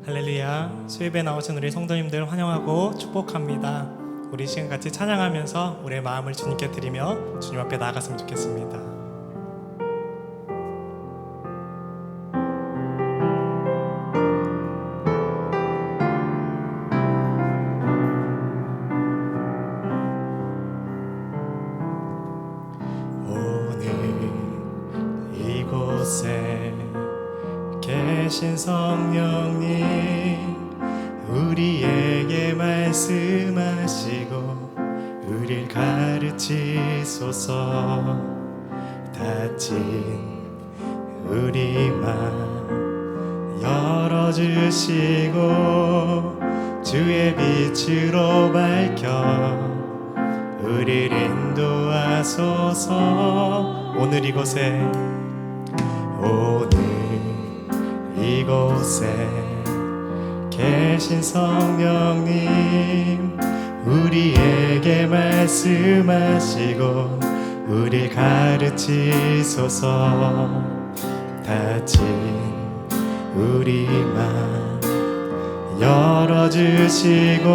할렐루야. 수입에 나오신 우리 성도님들 환영하고 축복합니다. 우리 시간 같이 찬양하면서 우리의 마음을 주님께 드리며 주님 앞에 나아갔으면 좋겠습니다. 이곳에 계신 성령님, 우리에게 말씀하시고 우릴 가르치소서. 닫힌 우리 맘 열어주시고 주의 빛으로 밝혀 우릴 인도하소서. 오늘 이곳에 계신 성령님, 우리에게 말씀하시고 우릴 가르치소서. 닫힌 우리 맘 열어주시고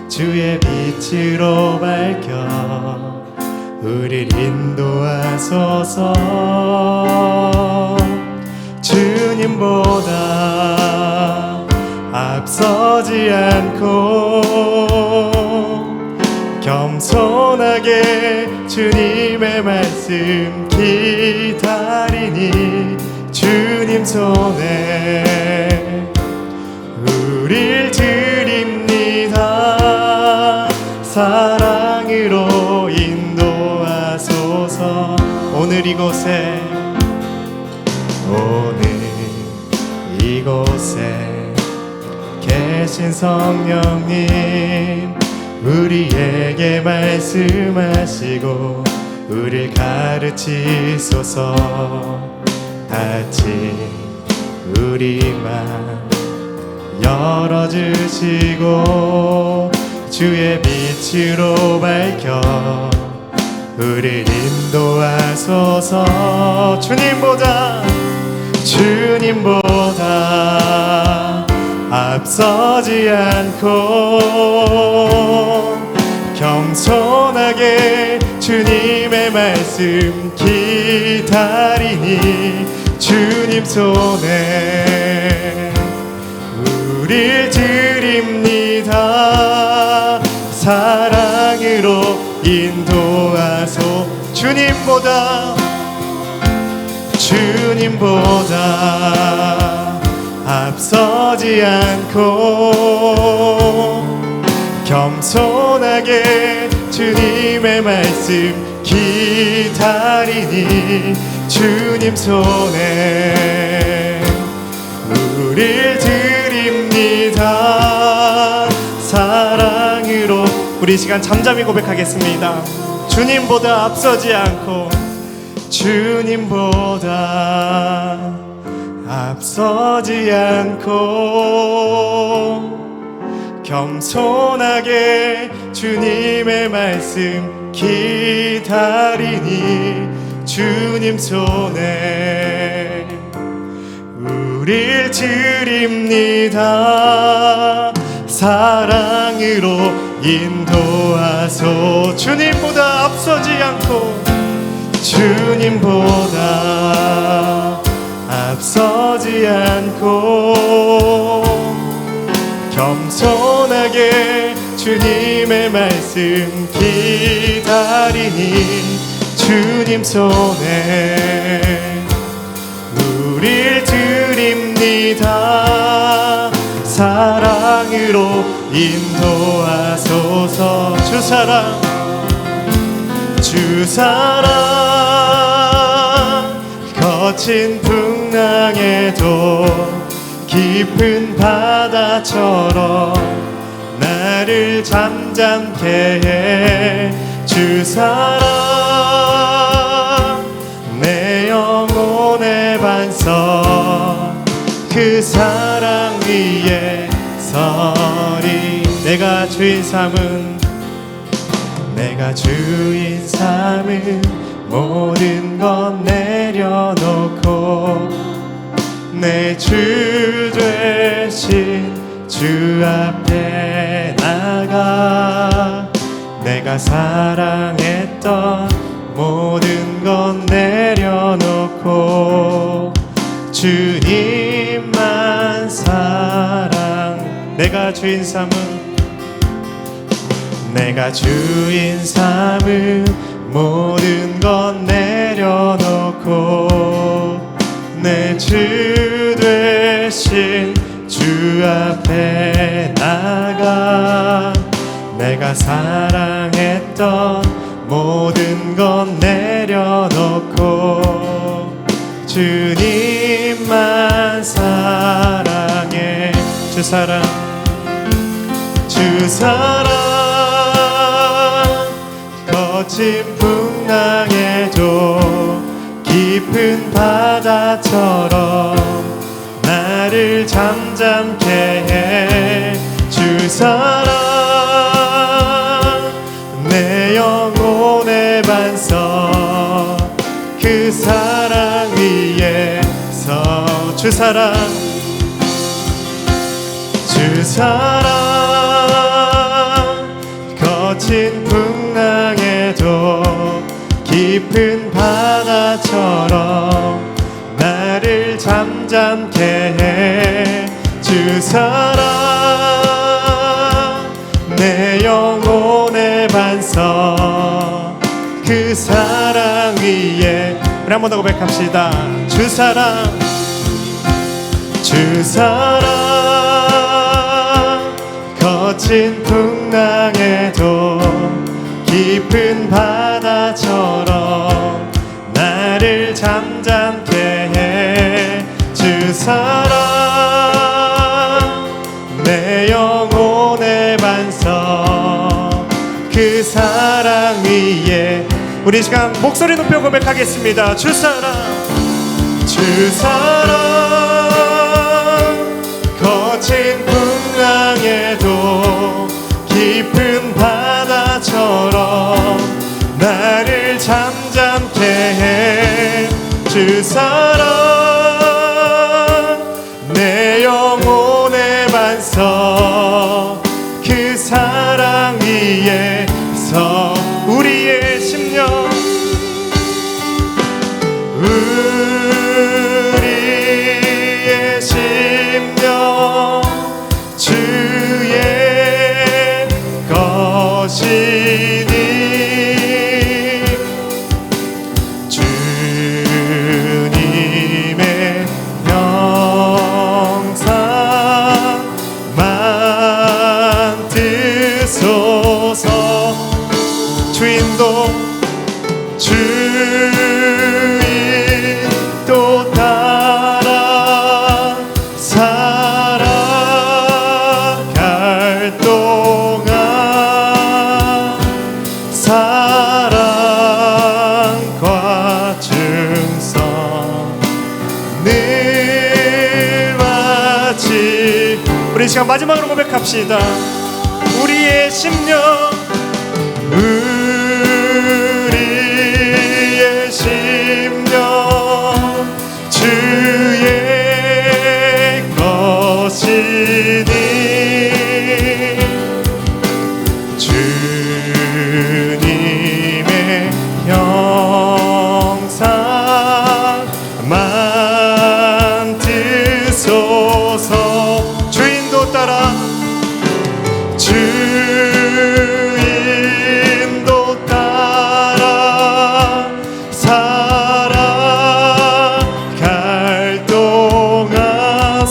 주의 빛으로 밝혀 우릴 인도하소서. 주님보다 앞서지 않고 겸손하게 주님의 말씀 기다리니 주님 손에 우릴 드립니다. 사랑으로 인도하소서. 오늘 이곳에 계신 성령님, 우리에게 말씀하시고 우릴 가르치소서. 닫힌 우리 맘 열어주시고 주의 빛으로 밝혀 우릴 인도하소서. 주님보다 앞서지 않고 겸손하게 주님의 말씀 기다리니 주님 손에 우릴 드립니다. 사랑으로 인도하소. 주님보다 앞서지 않고 겸손하게 주님의 말씀 기다리니 주님 손에 우릴 드립니다. 사랑으로 우리 시간 잠잠히 고백하겠습니다. 주님보다 앞서지 않고 앞서지 않고 겸손하게 주님의 말씀 기다리니 주님 손에 우릴 드립니다. 사랑으로 인도하소. 주님보다 앞서지 않고 겸손하게 주님의 말씀 기다리니 주님 손에 우릴 드립니다. 사랑으로 인도하소서. 주사랑 거친 풍랑에도 깊은 바다처럼 나를 잠잠케 해. 주사랑 내 영혼의 반석, 그 사랑 위에 서리. 내가 주인 삼은 모든 것 내려놓고 내 주 되 대신 주 앞에 나가 내가 사랑했던 모든 건 내려놓고 주님만 사랑 내가 주인 삼은 모든 건 내려놓고 내 주 되신 주 앞에 나가 내가 사랑했던 모든 건 내려놓고 주님만 사랑해 주 사랑 거친 풍랑에도 깊은 바다처럼 나를 잠잠케 해 주 사랑 내 영혼의 반석 그 사랑 위에서 주 사랑 거친 풍랑에도 깊은 바다처럼 나를 잠잠케 해 주 사랑 내 영혼의 반석 그 사랑 위에 우리 한 번 더 고백합시다. 주 사랑 거친 풍랑에도 깊은 바다처럼 나를 잠잠케 해 주 사랑 내 영혼의 반석 그 사랑 위에 우리 시간 목소리 높여 고백하겠습니다. 주 사랑 거친 풍랑에도 깊은 바다처럼 나를 잠잠케 해 주 사랑 내 영혼의 반석 그 사랑 위에서 우리의 심령 주의 것이니 주님의 영상만 드소서 주인도 따라 살아갈 동안 사랑과 충성 늘 마치 우리 시간 마지막으로 고백합시다. 우리의 심령 우리의 심령 주의 것이니 주님의 형상만 드소서 주인도 따라 주인도 따라 살아갈 동안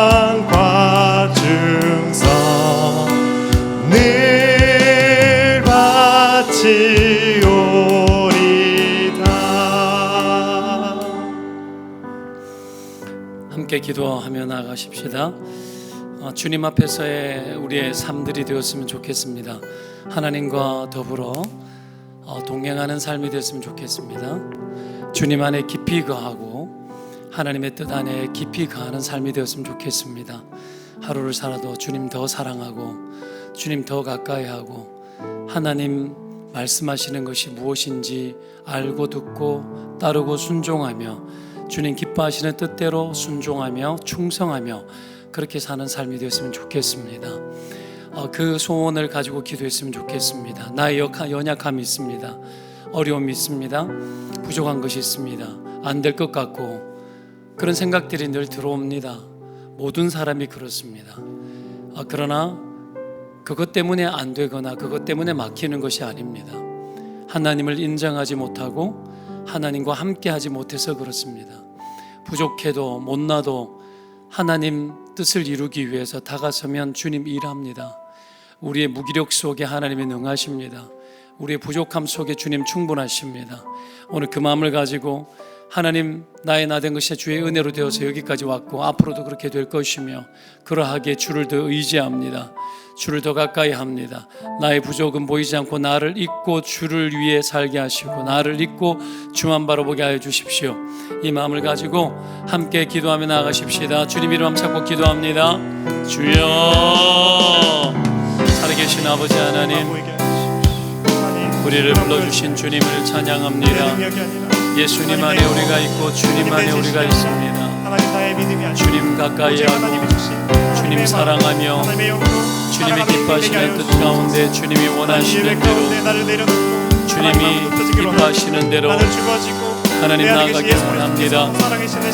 사랑과 충성 늘 바치오리다. 함께 기도하며 나아가십시다. 주님 앞에서의 우리의 삶들이 되었으면 좋겠습니다. 하나님과 더불어 동행하는 삶이 되었으면 좋겠습니다. 주님 안에 깊이 거하고 하나님의 뜻 안에 깊이 거하는 삶이 되었으면 좋겠습니다. 하루를 살아도 주님 더 사랑하고 주님 더 가까이 하고 하나님 말씀하시는 것이 무엇인지 알고 듣고 따르고 순종하며 주님 기뻐하시는 뜻대로 순종하며 충성하며 그렇게 사는 삶이 되었으면 좋겠습니다. 그 소원을 가지고 기도했으면 좋겠습니다. 나의 연약함이 있습니다. 어려움이 있습니다. 부족한 것이 있습니다. 안 될 것 같고 그런 생각들이 늘 들어옵니다. 모든 사람이 그렇습니다. 그러나 그것 때문에 안 되거나 그것 때문에 막히는 것이 아닙니다. 하나님을 인정하지 못하고 하나님과 함께하지 못해서 그렇습니다. 부족해도 못나도 하나님 뜻을 이루기 위해서 다가서면 주님 일합니다. 우리의 무기력 속에 하나님이 능하십니다. 우리의 부족함 속에 주님 충분하십니다. 오늘 그 마음을 가지고 하나님, 나의 나 된 것이 주의 은혜로 되어서 여기까지 왔고 앞으로도 그렇게 될 것이며 그러하기에 주를 더 의지합니다. 주를 더 가까이 합니다. 나의 부족은 보이지 않고 나를 잊고 주를 위해 살게 하시고 나를 잊고 주만 바라보게 하여 주십시오. 이 마음을 가지고 함께 기도하며 나아가십시다. 주님 이름 잡고 기도합니다. 주여, 살아계신 아버지 하나님, 우리를 불러주신 주님을 찬양합니다. 예수님 안에 우리가 있고 주님 안에 우리가 있습니다. 주님 가까이 하고 주님 사랑하며 주님이 기뻐하시는 뜻 가운데 주님이 원하시는 대로 주님이 기뻐하시는 대로 하나님 나아가기 원합니다.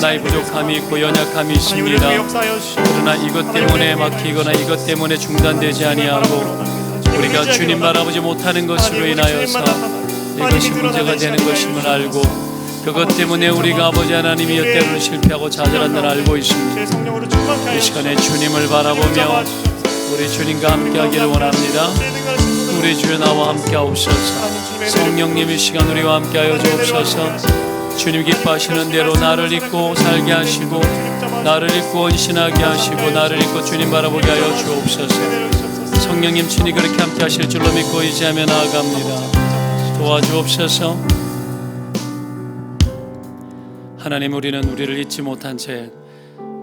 나의 부족함이 있고 연약함이 있습니다. 그러나 이것 때문에 막히거나 이것 때문에 중단되지 아니하고 우리가 주님 바라보지 못하는 것으로 인하여서 이것이 문제가 되는 것임을 알고 그것 때문에 우리가 아버지 하나님이 때로는 실패하고 좌절한 날 알고 있습니다. 이 시간에 주님을 바라보며 우리 주님과 함께하기를 원합니다. 우리 주여 나와 함께하옵소서. 성령님 이 시간 우리와 함께하여 주옵소서. 주님 기뻐하시는 대로 나를 잊고 살게 하시고 나를 잊고 헌신하게 하시고 나를 잊고 주님 바라보게 하여 주옵소서. 성령님 친히 그렇게 함께 하실 줄로 믿고 의지하며 나아갑니다. 도와주옵소서. 하나님, 우리는 우리를 잊지 못한 채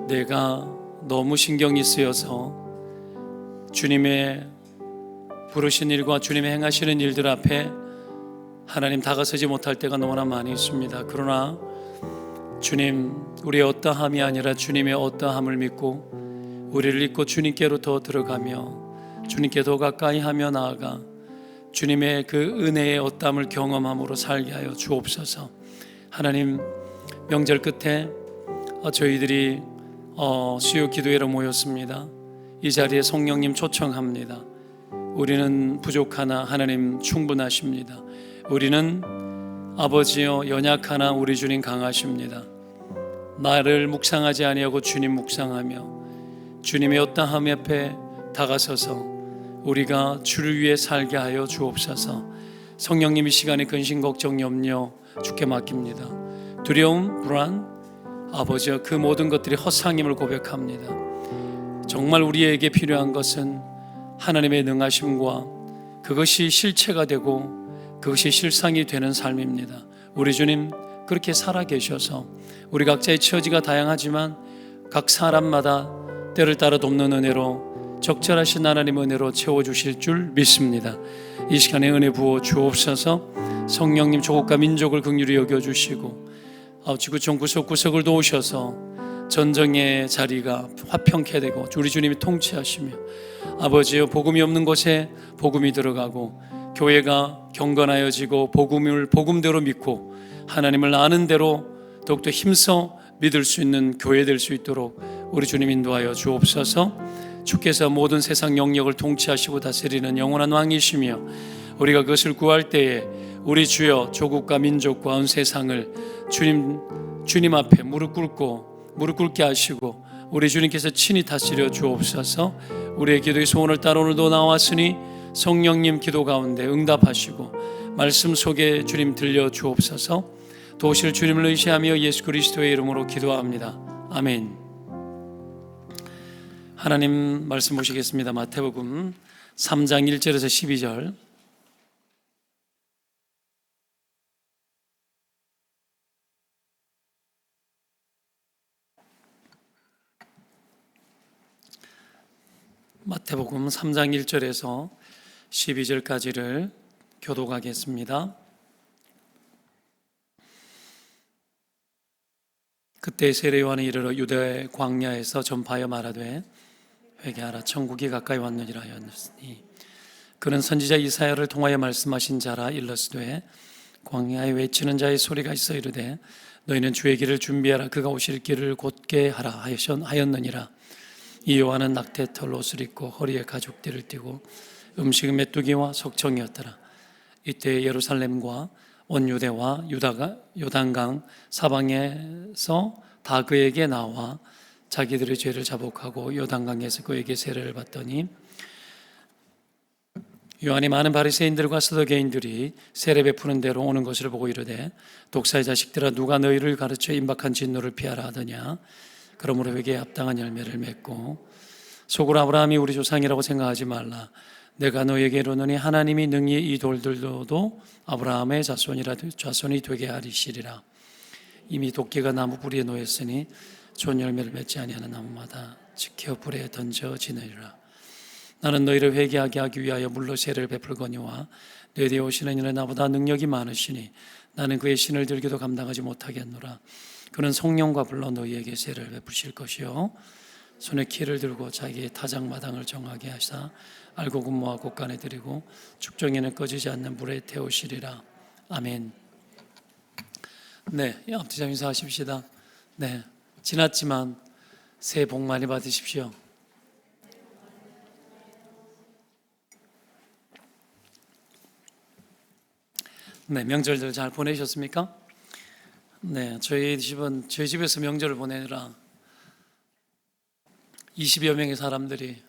내가 너무 신경이 쓰여서 주님의 부르신 일과 주님의 행하시는 일들 앞에 하나님 다가서지 못할 때가 너무나 많이 있습니다. 그러나 주님, 우리의 어떠함이 아니라 주님의 어떠함을 믿고 우리를 잊고 주님께로 더 들어가며 주님께 더 가까이 하며 나아가 주님의 그 은혜의 어떠함을 경험함으로 살게 하여 주옵소서. 하나님, 명절 끝에 저희들이 수요 기도회로 모였습니다. 이 자리에 성령님 초청합니다. 우리는 부족하나 하나님 충분하십니다. 우리는 아버지여 연약하나 우리 주님 강하십니다. 나를 묵상하지 아니하고 주님 묵상하며 주님의 어떠함 앞에 다가서서 우리가 주를 위해 살게 하여 주옵소서. 성령님 이 시간에 근심 걱정 염려 주께 맡깁니다. 두려움 불안 아버지여 그 모든 것들이 허상임을 고백합니다. 정말 우리에게 필요한 것은 하나님의 능하심과 그것이 실체가 되고 그것이 실상이 되는 삶입니다. 우리 주님 그렇게 살아계셔서 우리 각자의 처지가 다양하지만 각 사람마다 때를 따라 돕는 은혜로 적절하신 하나님 은혜로 채워주실 줄 믿습니다. 이 시간에 은혜 부어 주옵소서. 성령님 조국과 민족을 긍휼히 여겨주시고 지구촌 구석구석을 도우셔서 전쟁의 자리가 화평케 되고 우리 주님이 통치하시며 아버지여 복음이 없는 곳에 복음이 들어가고 교회가 경건하여지고 복음을 복음대로 믿고 하나님을 아는 대로 더욱더 힘써 믿을 수 있는 교회 될 수 있도록 우리 주님 인도하여 주옵소서. 주께서 모든 세상 영역을 통치하시고 다스리는 영원한 왕이시며 우리가 그것을 구할 때에 우리 주여 조국과 민족과 온 세상을 주님 앞에 무릎 꿇게 하시고 우리 주님께서 친히 다스려 주옵소서. 우리의 기도의 소원을 따라 오늘도 나왔으니 성령님 기도 가운데 응답하시고 말씀 속에 주님 들려 주옵소서. 도우실 주님을 의지하며 예수 그리스도의 이름으로 기도합니다. 아멘. 하나님 말씀 보시겠습니다. 마태복음 3장 1절에서 12절. 마태복음 3장 1절에서 12절까지를 교독하겠습니다. 그때 세례 요한이 이르러 유대 광야에서 전파하여 말하되 회개하라 천국이 가까이 왔느니라 하였으니 그는 선지자 이사야를 통하여 말씀하신 자라 일러스되 광야에 외치는 자의 소리가 있어 이르되 너희는 주의 길을 준비하라 그가 오실 길을 곧게 하라 하였느니라. 이 요한은 낙태털 옷을 입고 허리에 가죽띠를 띠고 음식은 메뚜기와 석청이었더라. 이때 예루살렘과 온 유대와 유다가 요단강 사방에서 다 그에게 나와 자기들의 죄를 자복하고 요단강에서 그에게 세례를 받더니 요한이 많은 바리새인들과 서두개인들이 세례 베푸는 대로 오는 것을 보고 이르되 독사의 자식들아 누가 너희를 가르쳐 임박한 진노를 피하라 하더냐. 그러므로 회개에 합당한 열매를 맺고 속으로 아브라함이 우리 조상이라고 생각하지 말라. 내가 너에게 이르노니 하나님이 능히 이 돌들도 아브라함의 자손이 되게 하리시리라. 이미 도끼가 나무 뿌리에 놓였으니 좋은 열매를 맺지 아니하는 나무마다 지켜 불에 던져지느니라. 나는 너희를 회개하게 하기 위하여 물로 세례를 베풀거니와 내 뒤에 오시는 이는 나보다 능력이 많으시니 나는 그의 신을 들기도 감당하지 못하겠노라. 그는 성령과 불러 너희에게 세례를 베푸실 것이요 손에 키를 들고 자기의 타작마당을 정하게 하사 알고 군무와 곡간에 드리고 축정에는 꺼지지 않는 불에 태우시리라. 아멘. 네, 앞뒤자 인사하십시다. 네, 지났지만 새해 복 많이 받으십시오. 네, 명절들 잘 보내셨습니까? 네, 저희 집에서 명절을 보내느라 20여 명의 사람들이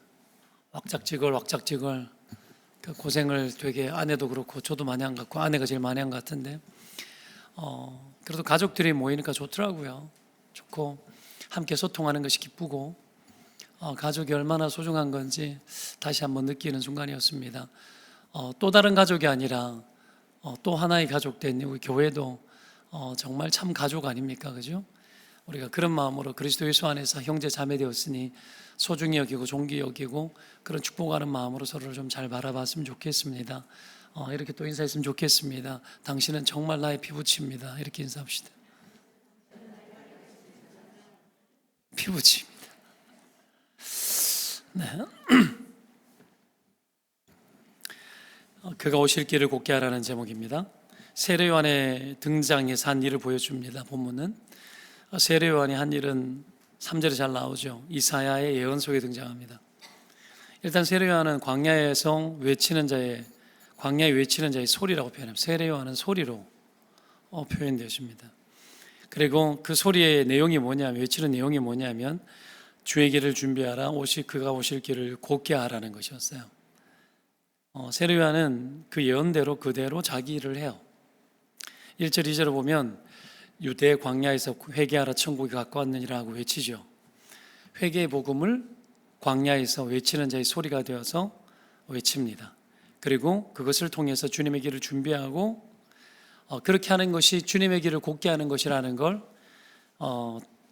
왁작지걸 그 고생을 되게 아내도 그렇고 저도 많이 한 것 같고 아내가 제일 많이 한 것 같은데 그래도 가족들이 모이니까 좋더라고요. 좋고 함께 소통하는 것이 기쁘고 가족이 얼마나 소중한 건지 다시 한번 느끼는 순간이었습니다. 또 다른 가족이 아니라 또 하나의 가족 된 우리 교회도 정말 참 가족 아닙니까? 그죠? 우리가 그런 마음으로 그리스도 예수 안에서 형제 자매 되었으니 소중히 여기고 존귀 여기고 그런 축복하는 마음으로 서로를 좀 잘 바라봤으면 좋겠습니다. 이렇게 또 인사했으면 좋겠습니다. 당신은 정말 나의 피부치입니다. 이렇게 인사합시다. 피부치입니다. 네. 그가 오실 길을 곧게 하라는 제목입니다. 세례 요한의 등장에서 한 일을 보여줍니다. 본문은 세례 요한이 한 일은 3절에 잘 나오죠. 이사야의 예언 속에 등장합니다. 일단 세례 요한은 광야에 외치는 자의 소리라고 표현합니다. 세례 요한은 소리로 표현되어집니다. 그리고 그 소리의 내용이 뭐냐면 외치는 내용이 뭐냐면 주의 길을 준비하라 그가 오실 길을 곧게 하라는 것이었어요. 세례 요한은 그 예언대로 그대로 자기 일을 해요. 1절 2절을 보면 유대 광야에서 회개하라 천국이 가까웠느니라 고 외치죠. 회개의 복음을 광야에서 외치는 자의 소리가 되어서 외칩니다. 그리고 그것을 통해서 주님의 길을 준비하고 그렇게 하는 것이 주님의 길을 곧게 하는 것이라는 걸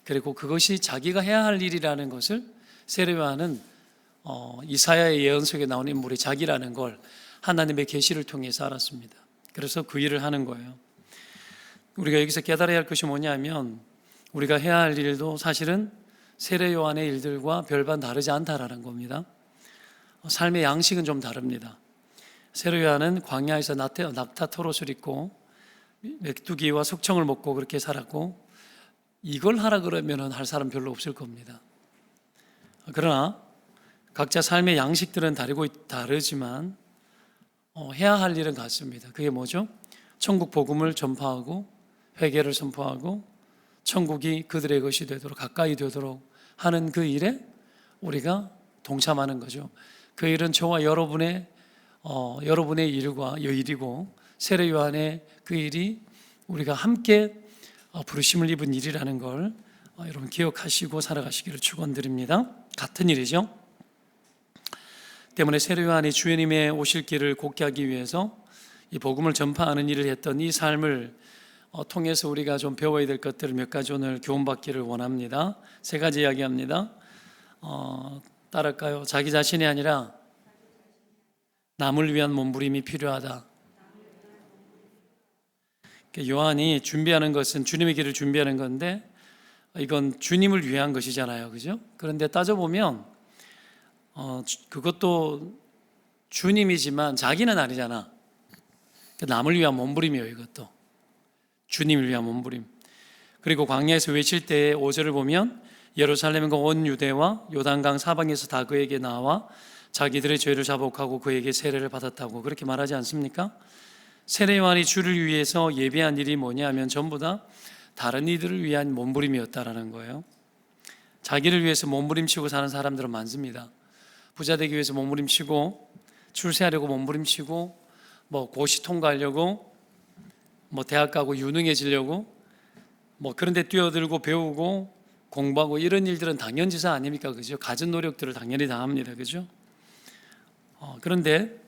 그리고 그것이 자기가 해야 할 일이라는 것을 세례 요한은 이사야의 예언 속에 나오는 인물이 자기라는 걸 하나님의 계시를 통해서 알았습니다. 그래서 그 일을 하는 거예요. 우리가 여기서 깨달아야 할 것이 뭐냐면 우리가 해야 할 일도 사실은 세례 요한의 일들과 별반 다르지 않다라는 겁니다. 삶의 양식은 좀 다릅니다. 세례 요한은 광야에서 낙타 털옷을 입고 메뚜기와 석청을 먹고 그렇게 살았고 이걸 하라 그러면 할 사람 별로 없을 겁니다. 그러나 각자 삶의 양식들은 다르지만 해야 할 일은 같습니다. 그게 뭐죠? 천국 복음을 전파하고 회개를 선포하고 천국이 그들의 것이 되도록 가까이 되도록 하는 그 일에 우리가 동참하는 거죠. 그 일은 저와 여러분의 일과 일이고 세례 요한의 그 일이 우리가 함께 부르심을 입은 일이라는 걸 여러분 기억하시고 살아가시기를 축원드립니다. 같은 일이죠. 때문에 세례 요한이 주님의 오실 길을 곧게 하기 위해서 이 복음을 전파하는 일을 했던 이 삶을 통해서 우리가 좀 배워야 될 것들을 몇 가지 오늘 교훈받기를 원합니다. 3가지 이야기합니다. 따를까요? 자기 자신이 아니라 남을 위한 몸부림이 필요하다. 요한이 준비하는 것은 주님의 길을 준비하는 건데 이건 주님을 위한 것이잖아요, 그죠? 그런데 따져보면 그것도 주님이지만 자기는 아니잖아. 남을 위한 몸부림이에요, 이것도. 주님을 위한 몸부림. 그리고 광야에서 외칠 때의 5절을 보면 예루살렘과 온 유대와 요단강 사방에서 다 그에게 나와 자기들의 죄를 자복하고 그에게 세례를 받았다고 그렇게 말하지 않습니까? 세례요한이 주를 위해서 예비한 일이 뭐냐면 전부 다 다른 이들을 위한 몸부림이었다라는 거예요. 자기를 위해서 몸부림치고 사는 사람들은 많습니다. 부자 되기 위해서 몸부림치고, 출세하려고 몸부림치고, 고시 통과하려고, 대학 가고 유능해지려고, 그런데 뛰어들고 배우고 공부하고 이런 일들은 당연지사 아닙니까? 그죠? 갖은 노력들을 당연히 다 합니다. 그죠? 그런데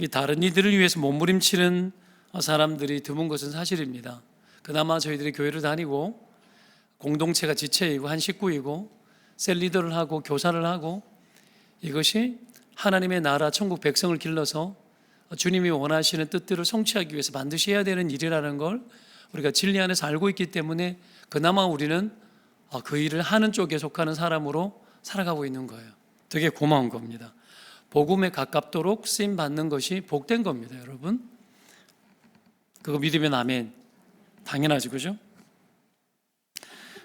이 다른 이들을 위해서 몸부림치는 사람들이 드문 것은 사실입니다. 그나마 저희들이 교회를 다니고 공동체가 지체이고 한 식구이고 셀 리더를 하고 교사를 하고 이것이 하나님의 나라 천국 백성을 길러서 주님이 원하시는 뜻들을 성취하기 위해서 반드시 해야 되는 일이라는 걸 우리가 진리 안에서 알고 있기 때문에 그나마 우리는 그 일을 하는 쪽에 속하는 사람으로 살아가고 있는 거예요. 되게 고마운 겁니다. 복음에 가깝도록 쓰임 받는 것이 복된 겁니다, 여러분. 그거 믿으면 아멘. 당연하지, 그죠?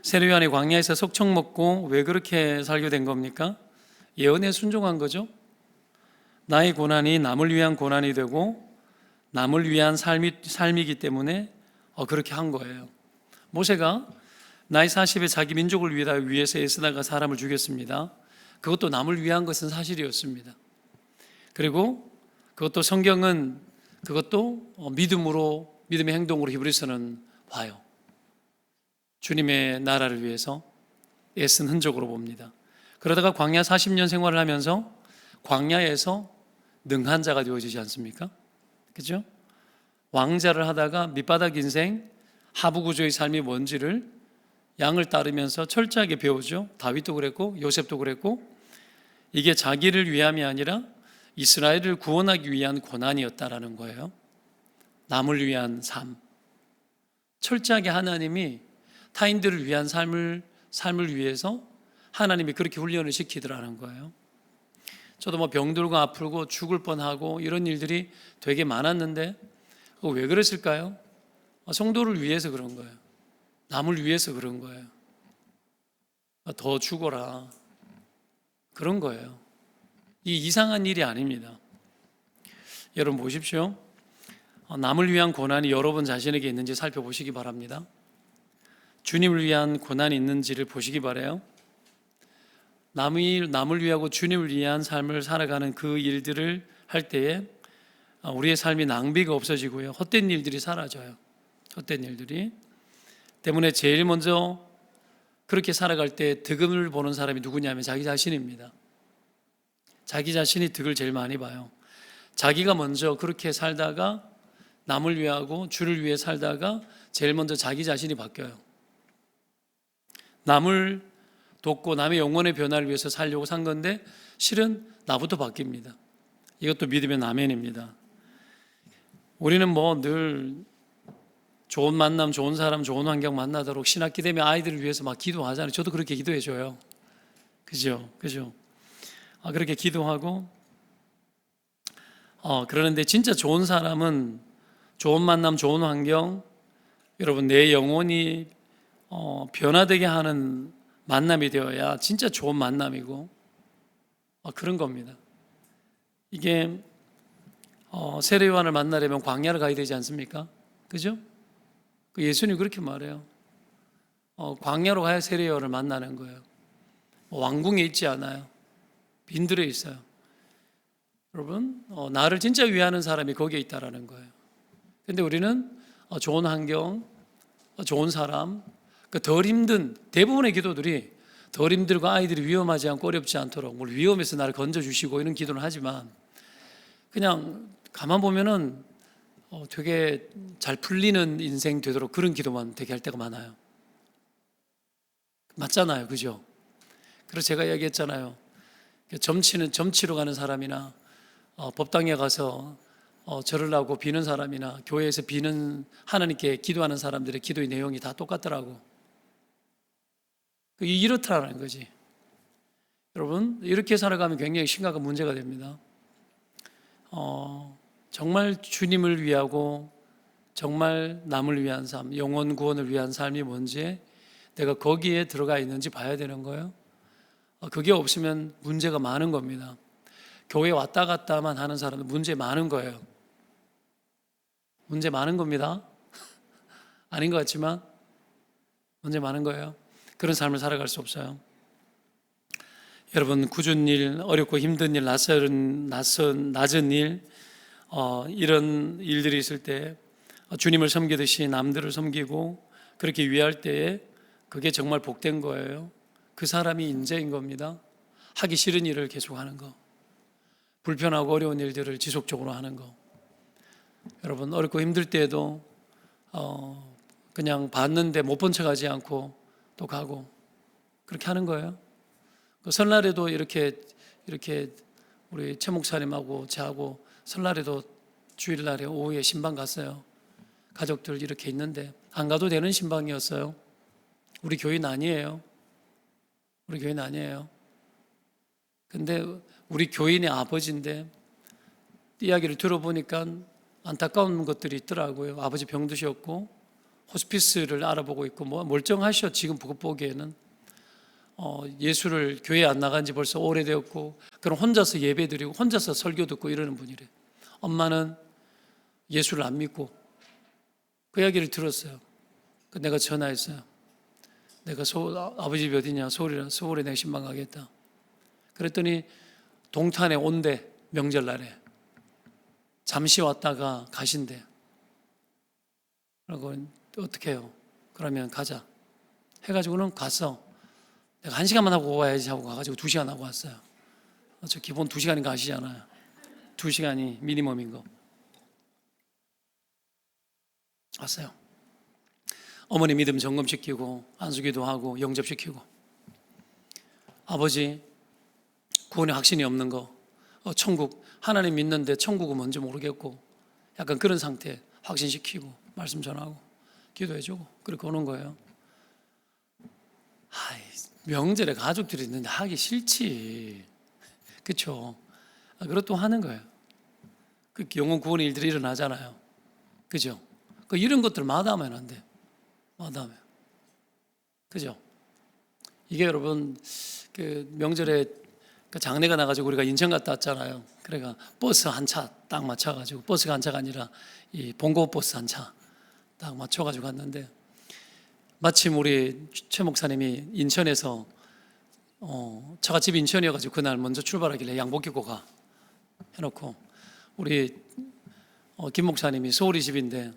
세례요한이 광야에서 석청 먹고 왜 그렇게 살게 된 겁니까? 예언에 순종한 거죠. 나의 고난이 남을 위한 고난이 되고 남을 위한 삶이기 때문에 그렇게 한 거예요. 모세가 나이 40에 자기 민족을 위해서 애쓰다가 사람을 죽였습니다. 그것도 남을 위한 것은 사실이었습니다. 그리고 그것도 성경은 그것도 믿음의 행동으로 히브리서는 봐요. 주님의 나라를 위해서 애쓴 흔적으로 봅니다. 그러다가 광야 40년 생활을 하면서 광야에서 능한 자가 되어지지 않습니까? 그죠? 왕자를 하다가 밑바닥 인생, 하부 구조의 삶이 뭔지를 양을 따르면서 철저하게 배우죠. 다윗도 그랬고 요셉도 그랬고 이게 자기를 위함이 아니라 이스라엘을 구원하기 위한 고난이었다라는 거예요. 남을 위한 삶. 철저하게 하나님이 타인들을 위한 삶을 위해서 하나님이 그렇게 훈련을 시키더라는 거예요. 저도 병들고 아프고 죽을 뻔하고 이런 일들이 되게 많았는데 왜 그랬을까요? 성도를 위해서 그런 거예요. 남을 위해서 그런 거예요. 더 죽어라. 그런 거예요. 이 이상한 일이 아닙니다. 여러분 보십시오. 남을 위한 고난이 여러분 자신에게 있는지 살펴보시기 바랍니다. 주님을 위한 고난이 있는지를 보시기 바라요. 남을 위하고 주님을 위한 삶을 살아가는 그 일들을 할 때에 우리의 삶이 낭비가 없어지고요. 헛된 일들이 사라져요. 헛된 일들이. 때문에 제일 먼저 그렇게 살아갈 때 득을 보는 사람이 누구냐면 자기 자신입니다. 자기 자신이 득을 제일 많이 봐요. 자기가 먼저 그렇게 살다가 남을 위하고 주를 위해 살다가 제일 먼저 자기 자신이 바뀌어요. 남을 돕고 남의 영혼의 변화를 위해서 살려고 산 건데 실은 나부터 바뀝니다. 이것도 믿으면 아멘입니다. 우리는 늘 좋은 만남, 좋은 사람, 좋은 환경 만나도록 신학기 되면 아이들을 위해서 막 기도하잖아요. 저도 그렇게 기도해줘요. 그죠? 그렇게 기도하고 그러는데 진짜 좋은 사람은 좋은 만남, 좋은 환경, 여러분 내 영혼이 변화되게 하는 만남이 되어야 진짜 좋은 만남이고 그런 겁니다. 이게 세례요한을 만나려면 광야를 가야 되지 않습니까? 그죠? 예수님이 그렇게 말해요. 광야로 가야 세례요한을 만나는 거예요. 왕궁에 있지 않아요. 빈들에 있어요. 여러분 나를 진짜 위하는 사람이 거기에 있다라는 거예요. 근데 우리는 좋은 환경, 좋은 사람, 덜 힘든 대부분의 기도들이 덜 힘들고 아이들이 위험하지 않고 어렵지 않도록 위험해서 나를 건져주시고 이런 기도는 하지만 그냥 가만 보면은 되게 잘 풀리는 인생 되도록 그런 기도만 되게 할 때가 많아요. 맞잖아요, 그죠? 그래서 제가 이야기했잖아요. 점치러 가는 사람이나 법당에 가서 절을 하고 비는 사람이나 교회에서 비는 하나님께 기도하는 사람들의 기도의 내용이 다 똑같더라고. 이렇다라는 거지. 여러분, 이렇게 살아가면 굉장히 심각한 문제가 됩니다. 정말 주님을 위하고 정말 남을 위한 삶, 영혼 구원을 위한 삶이 뭔지 내가 거기에 들어가 있는지 봐야 되는 거예요. 그게 없으면 문제가 많은 겁니다. 교회 왔다 갔다만 하는 사람은 문제 많은 거예요. 문제 많은 겁니다. 아닌 것 같지만 문제 많은 거예요. 그런 삶을 살아갈 수 없어요. 여러분, 굳은 일, 어렵고 힘든 일, 낮은 일, 이런 일들이 있을 때 주님을 섬기듯이 남들을 섬기고 그렇게 위할 때에 그게 정말 복된 거예요. 그 사람이 인재인 겁니다. 하기 싫은 일을 계속하는 거, 불편하고 어려운 일들을 지속적으로 하는 거. 여러분, 어렵고 힘들 때에도 그냥 봤는데 못 본 척하지 않고 또 가고 그렇게 하는 거예요. 그 설날에도 이렇게 우리 최 목사님하고 저하고 설날에도 주일날에 오후에 신방 갔어요. 가족들 이렇게 있는데 안 가도 되는 신방이었어요. 우리 교인 아니에요. 우리 교인 아니에요. 근데 우리 교인의 아버지인데 이야기를 들어보니까 안타까운 것들이 있더라고요. 아버지 병드셨고 호스피스를 알아보고 있고 뭐 멀쩡하셔. 지금 보기에는 예수를 교회에 안 나간 지 벌써 오래되었고 그럼 혼자서 예배드리고 혼자서 설교 듣고 이러는 분이래. 엄마는 예수를 안 믿고 그 이야기를 들었어요. 내가 전화했어요. 내가 아버지 집 어디냐? 서울에 내가 신방 가겠다. 그랬더니 동탄에 온대. 명절날에 잠시 왔다가 가신대. 그러고 어떻게 해요? 그러면 가자 해가지고는 갔어. 내가 1시간만 하고 와야지 하고 가가지고 2시간 하고 왔어요. 저 기본 2시간인가 아시잖아요. 2시간이 미니멈인 거. 왔어요. 어머니 믿음 점검시키고 안수기도 하고 영접시키고 아버지 구원의 확신이 없는 거 천국 하나님 믿는데 천국은 뭔지 모르겠고 약간 그런 상태 확신시키고 말씀 전하고 기도해주고 그렇게 오는 거예요. 명절에 가족들이 있는데 하기 싫지. 그렇죠? 그것도 하는 거예요. 그 영혼 구원의 일들이 일어나잖아요. 그죠? 그 이런 것들 마다하면 안 돼. 마다하면. 그죠? 이게 여러분 그 명절에 그 장례가 나가지고 우리가 인천 갔다 왔잖아요. 그러니까 버스 한 차 딱 맞춰가지고 버스가 한 차가 아니라 이 봉고 버스 한 차 딱 맞춰가지고 갔는데 마침 우리 최 목사님이 인천에서 처갓집이 인천이어가지고 그날 먼저 출발하길래 양복 입고 가 해놓고 우리 김 목사님이 서울이 집인데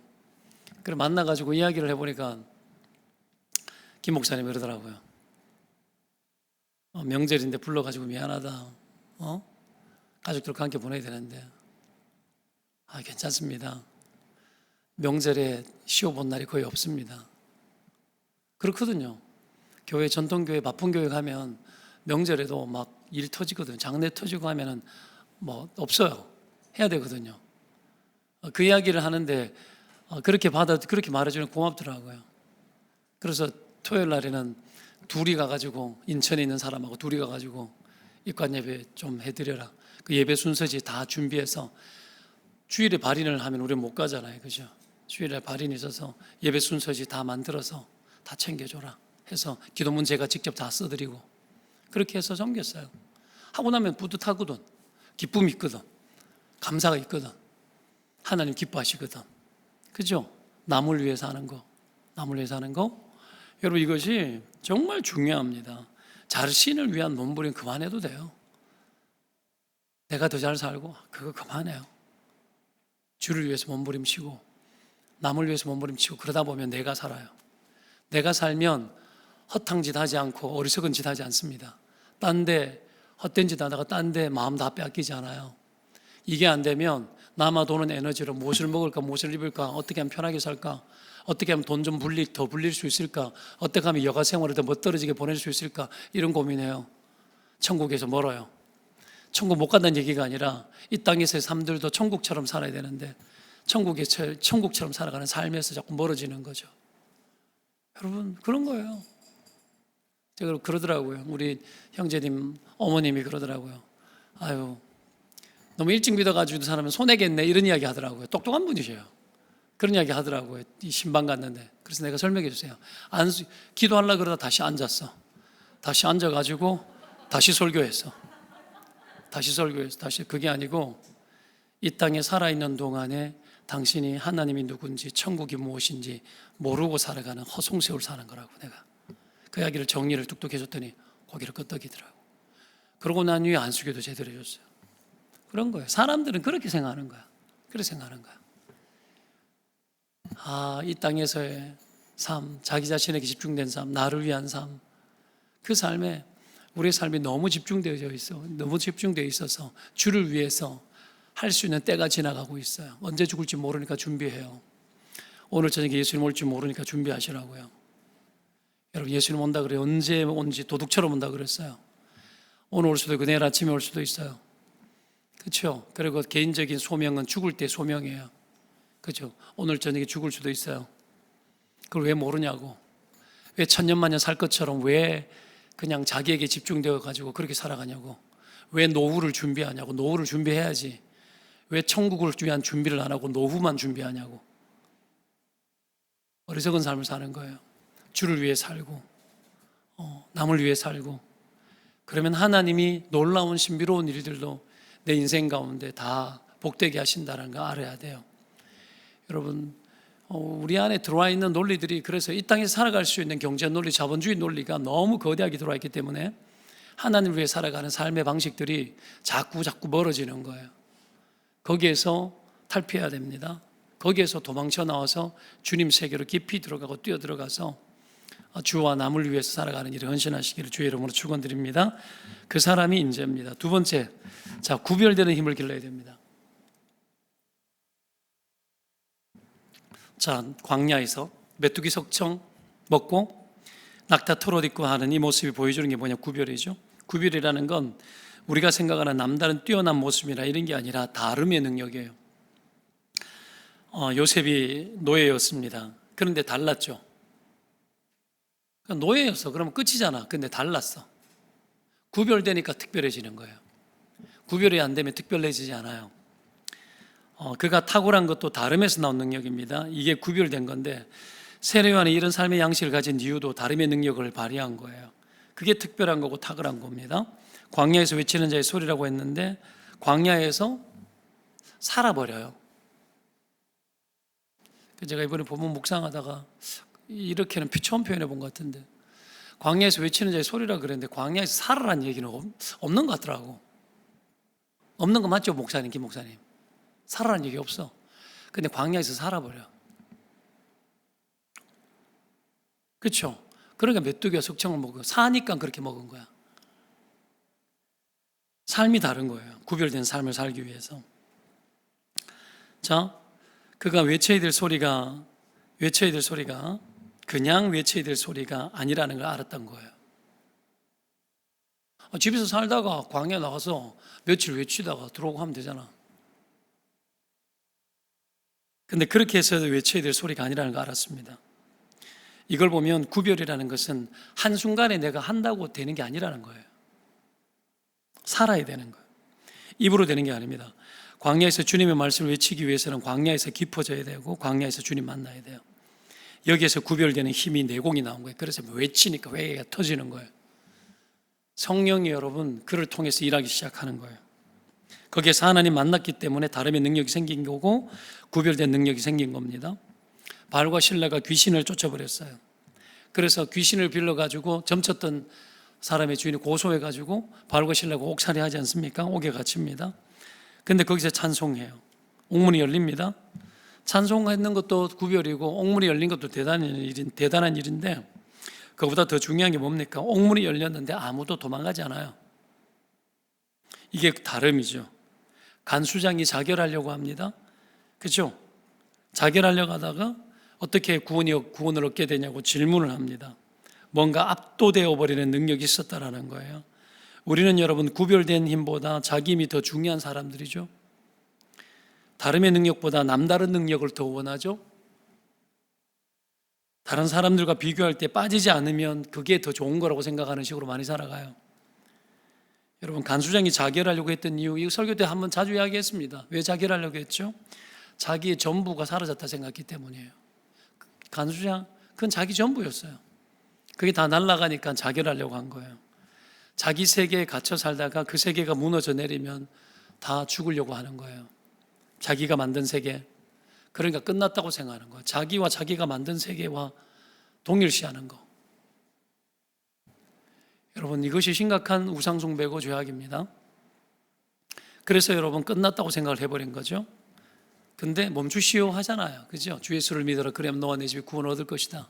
그래 만나가지고 이야기를 해보니까 김 목사님이 그러더라고요. 명절인데 불러가지고 미안하다. 가족들과 함께 보내야 되는데 괜찮습니다. 명절에 쉬어본 날이 거의 없습니다. 그렇거든요. 교회 전통교회 바쁜 교회 가면 명절에도 막 일 터지거든요. 장례 터지고 하면은 뭐 없어요. 해야 되거든요. 그 이야기를 하는데 그렇게 말해주면 고맙더라고요. 그래서 토요일 날에는 둘이 가가지고 인천에 있는 사람하고 둘이 가가지고 입관 예배 좀 해드려라. 그 예배 순서지 다 준비해서 주일에 발인을 하면 우리는 못 가잖아요. 그죠? 주일에 발인이 있어서 예배 순서지 다 만들어서 다 챙겨줘라 해서 기도문 제가 직접 다 써드리고 그렇게 해서 섬겼어요. 하고 나면 뿌듯하거든. 기쁨이 있거든. 감사가 있거든. 하나님 기뻐하시거든. 그죠? 남을 위해서 하는 거. 남을 위해서 하는 거. 여러분 이것이 정말 중요합니다. 자신을 위한 몸부림 그만해도 돼요. 내가 더 잘 살고 그거 그만해요. 주를 위해서 몸부림치고 남을 위해서 몸부림치고 그러다 보면 내가 살아요. 내가 살면 헛한 짓 하지 않고 어리석은 짓 하지 않습니다. 딴 데 헛된 짓 하다가 딴 데 마음 다 빼앗기지 않아요. 이게 안 되면 남아 도는 에너지로 무엇을 먹을까 무엇을 입을까 어떻게 하면 편하게 살까 어떻게 하면 돈 좀 더 불릴 수 있을까 어떻게 하면 여가 생활을 더 멋들어지게 보낼 수 있을까 이런 고민해요. 천국에서 멀어요. 천국 못 간다는 얘기가 아니라 이 땅에서의 삶들도 천국처럼 살아야 되는데 천국처럼 살아가는 삶에서 자꾸 멀어지는 거죠. 여러분 그런 거예요. 제가 그러더라고요. 우리 형제님 어머님이 그러더라고요. 아유, 너무 일찍 믿어가지고 사람은 손해겠네 이런 이야기 하더라고요. 똑똑한 분이셔요. 그런 이야기 하더라고요. 이 신방 갔는데. 그래서 내가 설명해 주세요. 기도하려고 그러다 다시 앉았어. 다시 앉아가지고 다시 설교했어. 다시 그게 아니고 이 땅에 살아있는 동안에 당신이 하나님이 누군지 천국이 무엇인지 모르고 살아가는 허송세월 사는 거라고. 내가 그 이야기를 정리를 뚝뚝 해줬더니 고개를 끄덕이더라고. 그러고 난 후에 안수교도 제대로 해줬어요. 그런 거예요. 사람들은 그렇게 생각하는 거야. 그렇게 생각하는 거야. 이 땅에서의 삶, 자기 자신에게 집중된 삶, 나를 위한 삶, 그 삶에 우리의 삶이 너무 집중되어 있어서 주를 위해서 할 수 있는 때가 지나가고 있어요. 언제 죽을지 모르니까 준비해요. 오늘 저녁에 예수님 올지 모르니까 준비하시라고요. 여러분, 예수님 온다 그래요. 언제 온지 도둑처럼 온다 그랬어요. 오늘 올 수도 있고 내일 아침에 올 수도 있어요. 그렇죠? 그리고 개인적인 소명은 죽을 때 소명이에요. 그렇죠? 오늘 저녁에 죽을 수도 있어요. 그걸 왜 모르냐고. 왜 천년만년 살 것처럼 왜 그냥 자기에게 집중되어 가지고 그렇게 살아가냐고. 왜 노후를 준비하냐고. 노후를 준비해야지. 왜 천국을 위한 준비를 안 하고 노후만 준비하냐고. 어리석은 삶을 사는 거예요. 주를 위해 살고 남을 위해 살고, 그러면 하나님이 놀라운 신비로운 일들도 내 인생 가운데 다 복되게 하신다는 거 알아야 돼요. 여러분, 우리 안에 들어와 있는 논리들이, 그래서 이 땅에서 살아갈 수 있는 경제 논리, 자본주의 논리가 너무 거대하게 들어와 있기 때문에 하나님을 위해 살아가는 삶의 방식들이 자꾸 멀어지는 거예요. 거기에서 탈피해야 됩니다. 거기에서 도망쳐 나와서 주님 세계로 깊이 들어가고 뛰어들어가서 주와 남을 위해서 살아가는 일을 헌신하시기를 주의 이름으로 축원드립니다. 그 사람이 인재입니다. 두 번째, 자, 구별되는 힘을 길러야 됩니다. 자, 광야에서 메뚜기 석청 먹고 낙타 털옷 입고 하는 이 모습이 보여주는 게 뭐냐? 구별이죠. 구별이라는 건 우리가 생각하는 남다른 뛰어난 모습이나 이런 게 아니라 다름의 능력이에요. 요셉이 노예였습니다. 그런데 달랐죠. 노예였어. 그러면 끝이잖아. 근데 달랐어. 구별되니까 특별해지는 거예요. 구별이 안 되면 특별해지지 않아요. 그가 탁월한 것도 다름에서 나온 능력입니다. 이게 구별된 건데, 세례요한이 이런 삶의 양식을 가진 이유도 다름의 능력을 발휘한 거예요. 그게 특별한 거고 탁월한 겁니다. 광야에서 외치는 자의 소리라고 했는데, 광야에서 살아버려요. 제가 이번에 본문 묵상하다가 이렇게는 처음 표현해 본 것 같은데, 광야에서 외치는 자의 소리라 그랬는데 광야에서 살아라는 얘기는 없는 것 같더라고. 없는 거 맞죠, 목사님, 김 목사님? 살아라는 얘기 없어. 근데 광야에서 살아버려. 그렇죠? 그러니까 메뚜기가 석청을 먹어. 사니까 그렇게 먹은 거야. 삶이 다른 거예요. 구별된 삶을 살기 위해서. 자, 그가 외쳐야 될 소리가 그냥 외쳐야 될 소리가 아니라는 걸 알았던 거예요. 집에서 살다가 광야 나가서 며칠 외치다가 들어오고 하면 되잖아. 근데 그렇게 해서 외쳐야 될 소리가 아니라는 걸 알았습니다. 이걸 보면 구별이라는 것은 한순간에 내가 한다고 되는 게 아니라는 거예요. 살아야 되는 거예요. 입으로 되는 게 아닙니다. 광야에서 주님의 말씀을 외치기 위해서는 광야에서 깊어져야 되고 광야에서 주님 만나야 돼요. 여기에서 구별되는 힘이 내공이 나온 거예요. 그래서 외치니까 회개가 터지는 거예요. 성령이 여러분 그를 통해서 일하기 시작하는 거예요. 거기에서 하나님 만났기 때문에 다름의 능력이 생긴 거고 구별된 능력이 생긴 겁니다. 발과 실레가 귀신을 쫓아버렸어요. 그래서 귀신을 빌려가지고 점쳤던 사람의 주인이 고소해가지고 발과 실레가 옥살이 하지 않습니까? 옥에 갇힙니다. 근데 거기서 찬송해요. 옥문이 열립니다. 찬송하는 것도 구별이고 옥문이 열린 것도 대단한 일인데, 그거보다 더 중요한 게 뭡니까? 옥문이 열렸는데 아무도 도망가지 않아요. 이게 다름이죠. 간수장이 자결하려고 합니다. 그렇죠? 자결하려고 하다가 어떻게 구원을 얻게 되냐고 질문을 합니다. 뭔가 압도되어 버리는 능력이 있었다라는 거예요. 우리는 여러분 구별된 힘보다 자기 힘이 더 중요한 사람들이죠. 다름의 능력보다 남다른 능력을 더 원하죠. 다른 사람들과 비교할 때 빠지지 않으면 그게 더 좋은 거라고 생각하는 식으로 많이 살아가요. 여러분, 간수장이 자결하려고 했던 이유, 이 설교 때 한번 자주 이야기했습니다. 왜 자결하려고 했죠? 자기의 전부가 사라졌다 생각했기 때문이에요. 간수장, 그건 자기 전부였어요. 그게 다 날아가니까 자결하려고 한 거예요. 자기 세계에 갇혀 살다가 그 세계가 무너져 내리면 다 죽으려고 하는 거예요. 자기가 만든 세계, 그러니까 끝났다고 생각하는 거예요. 자기와 자기가 만든 세계와 동일시하는 거. 여러분, 이것이 심각한 우상숭배고 죄악입니다. 그래서 여러분, 끝났다고 생각을 해버린 거죠. 근데 멈추시오 하잖아요. 그죠? 주 예수를 믿어라. 그래야 너와 내 집에 구원 얻을 것이다.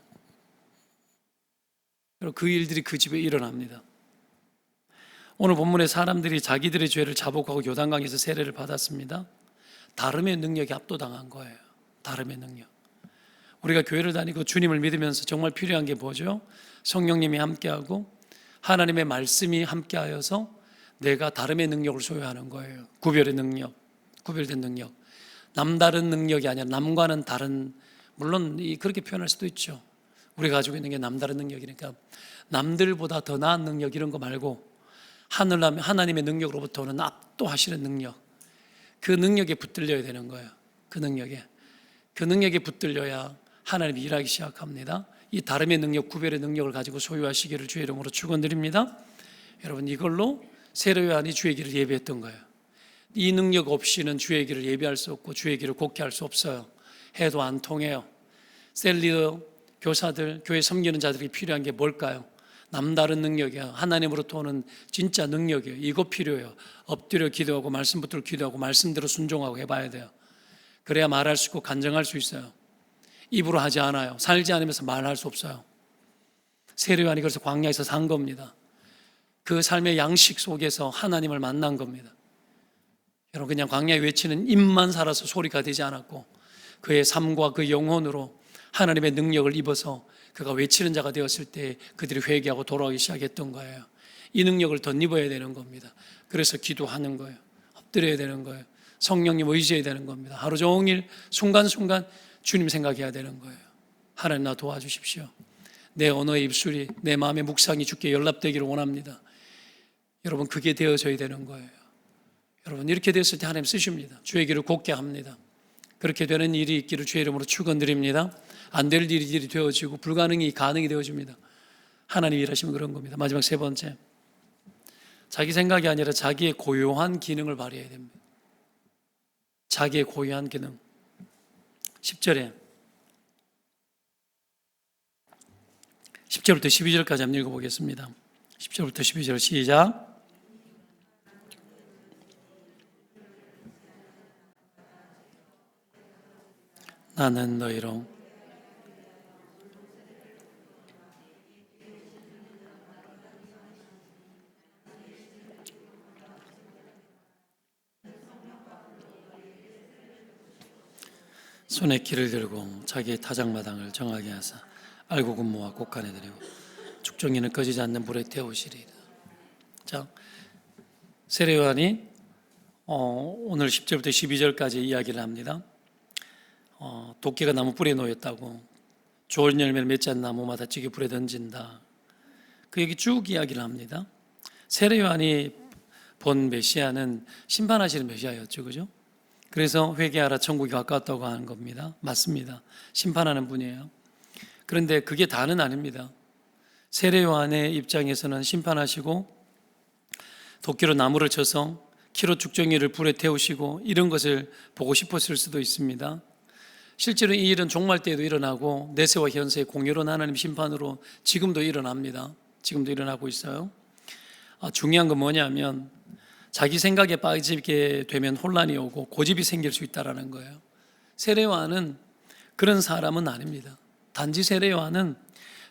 그 일들이 그 집에 일어납니다. 오늘 본문에 사람들이 자기들의 죄를 자복하고 요단강에서 세례를 받았습니다. 다름의 능력이 압도당한 거예요. 다름의 능력. 우리가 교회를 다니고 주님을 믿으면서 정말 필요한 게 뭐죠? 성령님이 함께하고 하나님의 말씀이 함께하여서 내가 다름의 능력을 소유하는 거예요. 구별의 능력, 구별된 능력. 남다른 능력이 아니라 남과는 다른, 물론 그렇게 표현할 수도 있죠. 우리가 가지고 있는 게 남다른 능력이니까 남들보다 더 나은 능력 이런 거 말고 하나님의 능력으로부터는 압도하시는 능력, 그 능력에 붙들려야 되는 거예요. 그 능력에 붙들려야 하나님이 일하기 시작합니다. 이 다름의 능력, 구별의 능력을 가지고 소유하시기를 주의 이름으로 축원드립니다. 여러분, 이걸로 세례 요한이 주의 길을 예비했던 거예요. 이 능력 없이는 주의 길을 예비할 수 없고 주의 길을 곱게 할 수 없어요. 해도 안 통해요. 셀리더, 교사들, 교회 섬기는 자들이 필요한 게 뭘까요? 남다른 능력이야. 하나님으로부터 오는 진짜 능력이에요. 이거 필요해요. 엎드려 기도하고 말씀 붙들어 기도하고 말씀대로 순종하고 해봐야 돼요. 그래야 말할 수 있고 간증할 수 있어요. 입으로 하지 않아요. 살지 않으면서 말할 수 없어요. 세례 요한이 그래서 광야에서 산 겁니다. 그 삶의 양식 속에서 하나님을 만난 겁니다. 여러분, 그냥 광야에 외치는 입만 살아서 소리가 되지 않았고 그의 삶과 그 영혼으로 하나님의 능력을 입어서 그가 외치는 자가 되었을 때 그들이 회개하고 돌아오기 시작했던 거예요. 이 능력을 덧입어야 되는 겁니다. 그래서 기도하는 거예요. 엎드려야 되는 거예요. 성령님 의지해야 되는 겁니다. 하루 종일 순간순간 주님 생각해야 되는 거예요. 하나님, 나 도와주십시오. 내 언어의 입술이, 내 마음의 묵상이 주께 연락되기를 원합니다. 여러분, 그게 되어져야 되는 거예요. 여러분, 이렇게 됐을 때 하나님 쓰십니다. 주의 길을 곱게 합니다. 그렇게 되는 일이 있기를 주의 이름으로 축원드립니다. 안 될 일이 되어지고 불가능이 가능이 되어집니다. 하나님 일하시면 그런 겁니다. 마지막 세 번째, 자기 생각이 아니라 자기의 고유한 기능을 발휘해야 됩니다. 자기의 고유한 기능. 10절부터 12절까지 한번 읽어보겠습니다. 10절부터 12절 시작. 나는 너희로 손에 키를 들고 자기의 타작마당을 정하게 하사 알고 군무와 곡간에 드리고 죽정이는 꺼지지 않는 불에 태우시리라. 자, 세례 요한이 오늘 10절부터 12절까지 이야기를 합니다. 도끼가 나무 뿌리에 놓였다고, 좋은 열매를 맺지 않는 나무마다 찌개 불에 던진다. 그 얘기 쭉 이야기를 합니다. 세례 요한이 본 메시아는 심판하시는 메시아였죠, 그죠? 그래서 회개하라, 천국이 가까웠다고 하는 겁니다. 맞습니다. 심판하는 분이에요. 그런데 그게 다는 아닙니다. 세례 요한의 입장에서는 심판하시고 도끼로 나무를 쳐서 키로 죽정이를 불에 태우시고 이런 것을 보고 싶었을 수도 있습니다. 실제로 이 일은 종말 때에도 일어나고 내세와 현세의 공의로운 하나님 심판으로 지금도 일어납니다. 지금도 일어나고 있어요. 중요한 건 뭐냐면 자기 생각에 빠지게 되면 혼란이 오고 고집이 생길 수 있다는 거예요. 세례 요한은 그런 사람은 아닙니다. 단지 세례 요한은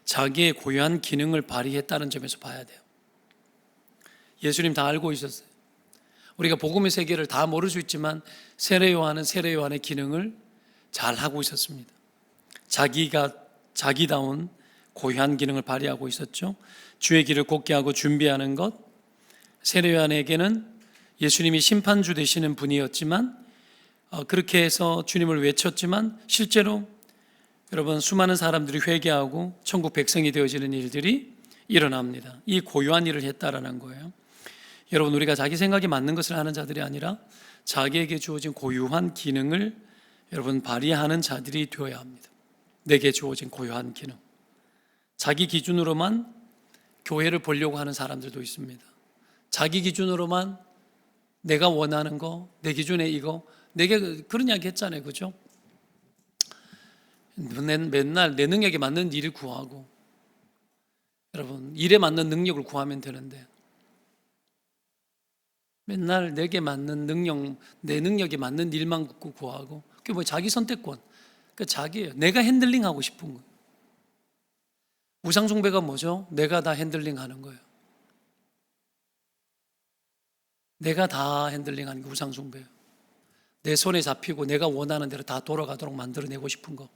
자기의 고유한 기능을 발휘했다는 점에서 봐야 돼요. 예수님 다 알고 있었어요. 우리가 복음의 세계를 다 모를 수 있지만 세례 요한은 세례 요한의 기능을 잘 하고 있었습니다. 자기다운 고유한 기능을 발휘하고 있었죠. 주의 길을 곱게 하고 준비하는 것. 세례 요한에게는 예수님이 심판주 되시는 분이었지만 그렇게 해서 주님을 외쳤지만 실제로 여러분, 수많은 사람들이 회개하고 천국 백성이 되어지는 일들이 일어납니다. 이 고유한 일을 했다라는 거예요. 여러분, 우리가 자기 생각이 맞는 것을 하는 자들이 아니라 자기에게 주어진 고유한 기능을 여러분 발휘하는 자들이 되어야 합니다. 내게 주어진 고유한 기능. 자기 기준으로만 교회를 보려고 하는 사람들도 있습니다. 자기 기준으로만 내가 원하는 거, 내 기준에 이거, 내게 그런 이야기 했잖아요. 그죠? 맨날 내 능력에 맞는 일을 구하고, 여러분, 일에 맞는 능력을 구하면 되는데 맨날 내게 맞는 능력, 내 능력에 맞는 일만 구하고, 그게 뭐 자기 선택권, 그 자기예요. 내가 핸들링하고 싶은 거. 우상 숭배가 뭐죠? 내가 다 핸들링하는 거예요. 내가 다 핸들링하는 게 우상 숭배예요. 내 손에 잡히고 내가 원하는 대로 다 돌아가도록 만들어내고 싶은 거.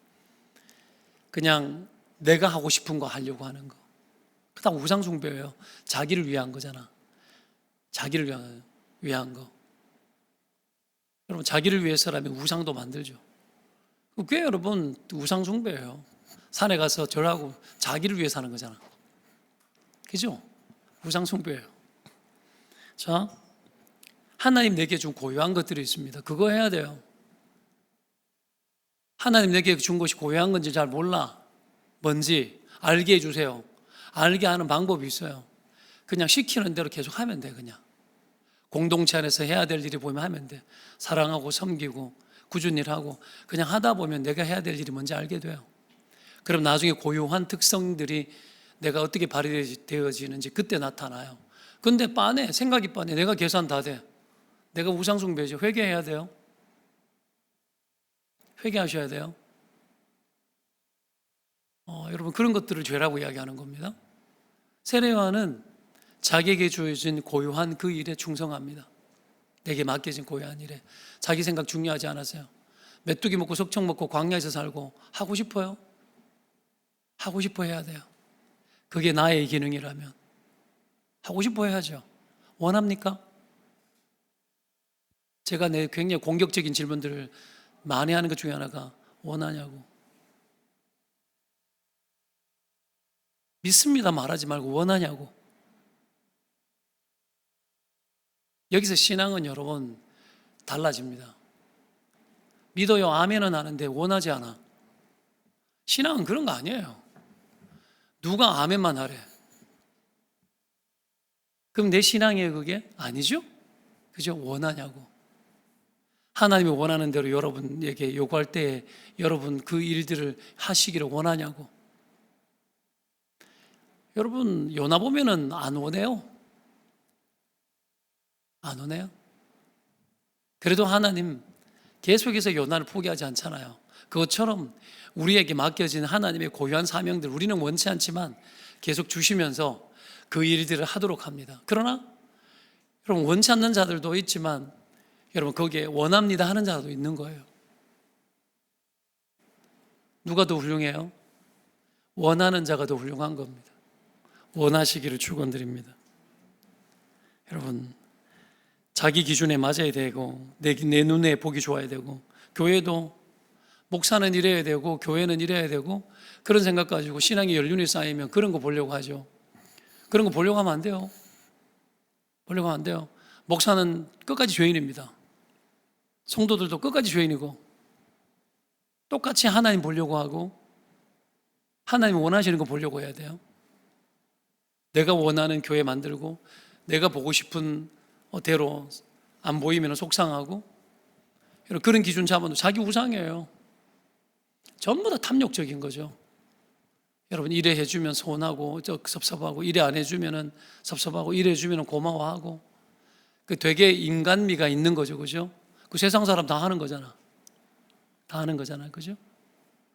그냥 내가 하고 싶은 거 하려고 하는 거. 그다 우상 숭배예요. 자기를 위한 거잖아. 자기를 위한 거. 여러분, 자기를 위해서라면 우상도 만들죠. 그게 여러분 우상 숭배예요. 산에 가서 절하고 자기를 위해 사는 거잖아. 그죠? 우상 숭배예요. 자, 하나님 내게 준 고유한 것들이 있습니다. 그거 해야 돼요. 하나님 내게 준 것이 고유한 건지 잘 몰라. 뭔지 알게 해주세요. 알게 하는 방법이 있어요. 그냥 시키는 대로 계속 하면 돼. 그냥 공동체 안에서 해야 될 일이 보면 하면 돼. 사랑하고 섬기고 꾸준히 일하고 그냥 하다 보면 내가 해야 될 일이 뭔지 알게 돼요. 그럼 나중에 고유한 특성들이 내가 어떻게 발휘되어지는지 그때 나타나요. 근데 빤해. 생각이 빤해. 내가 계산 다 돼. 내가 우상숭배죠. 회개해야 돼요. 회개하셔야 돼요. 여러분, 그런 것들을 죄라고 이야기하는 겁니다. 세례요한은 자기에게 주어진 고유한 그 일에 충성합니다. 내게 맡겨진 고유한 일에. 자기 생각 중요하지 않았어요. 메뚜기 먹고 석청 먹고 광야에서 살고 하고 싶어요? 하고 싶어 해야 돼요. 그게 나의 기능이라면 하고 싶어 해야죠. 원합니까? 제가 굉장히 공격적인 질문들을 많이 하는 것 중에 하나가 원하냐고. 믿습니다 말하지 말고 원하냐고. 여기서 신앙은 여러분 달라집니다. 믿어요 아멘은 하는데 원하지 않아. 신앙은 그런 거 아니에요. 누가 아멘만 하래. 그럼 내 신앙이에요 그게? 아니죠? 그죠? 원하냐고. 하나님이 원하는 대로 여러분에게 요구할 때 여러분 그 일들을 하시기를 원하냐고. 여러분 요나 보면은 안 원해요. 안 원해요. 그래도 하나님 계속해서 요나를 포기하지 않잖아요. 그것처럼 우리에게 맡겨진 하나님의 고유한 사명들 우리는 원치 않지만 계속 주시면서 그 일들을 하도록 합니다. 그러나 여러분 원치 않는 자들도 있지만 여러분 거기에 원합니다 하는 자도 있는 거예요. 누가 더 훌륭해요? 원하는 자가 더 훌륭한 겁니다. 원하시기를 축원드립니다. 여러분 자기 기준에 맞아야 되고 내 눈에 보기 좋아야 되고 교회도 목사는 이래야 되고 교회는 이래야 되고 그런 생각 가지고 신앙의 연륜이 쌓이면 그런 거 보려고 하죠. 그런 거 보려고 하면 안 돼요. 보려고 하면 안 돼요. 목사는 끝까지 죄인입니다. 성도들도 끝까지 죄인이고 똑같이 하나님 보려고 하고 하나님 원하시는 거 보려고 해야 돼요. 내가 원하는 교회 만들고 내가 보고 싶은 대로 안 보이면 속상하고 그런 기준 잡아도 자기 우상이에요. 전부 다 탐욕적인 거죠. 여러분 이래 해주면 서운하고 섭섭하고 이래 안 해주면 섭섭하고 이래 해주면 고마워하고 그 되게 인간미가 있는 거죠. 그죠? 그 세상 사람 다 하는 거잖아. 다 하는 거잖아요. 그죠?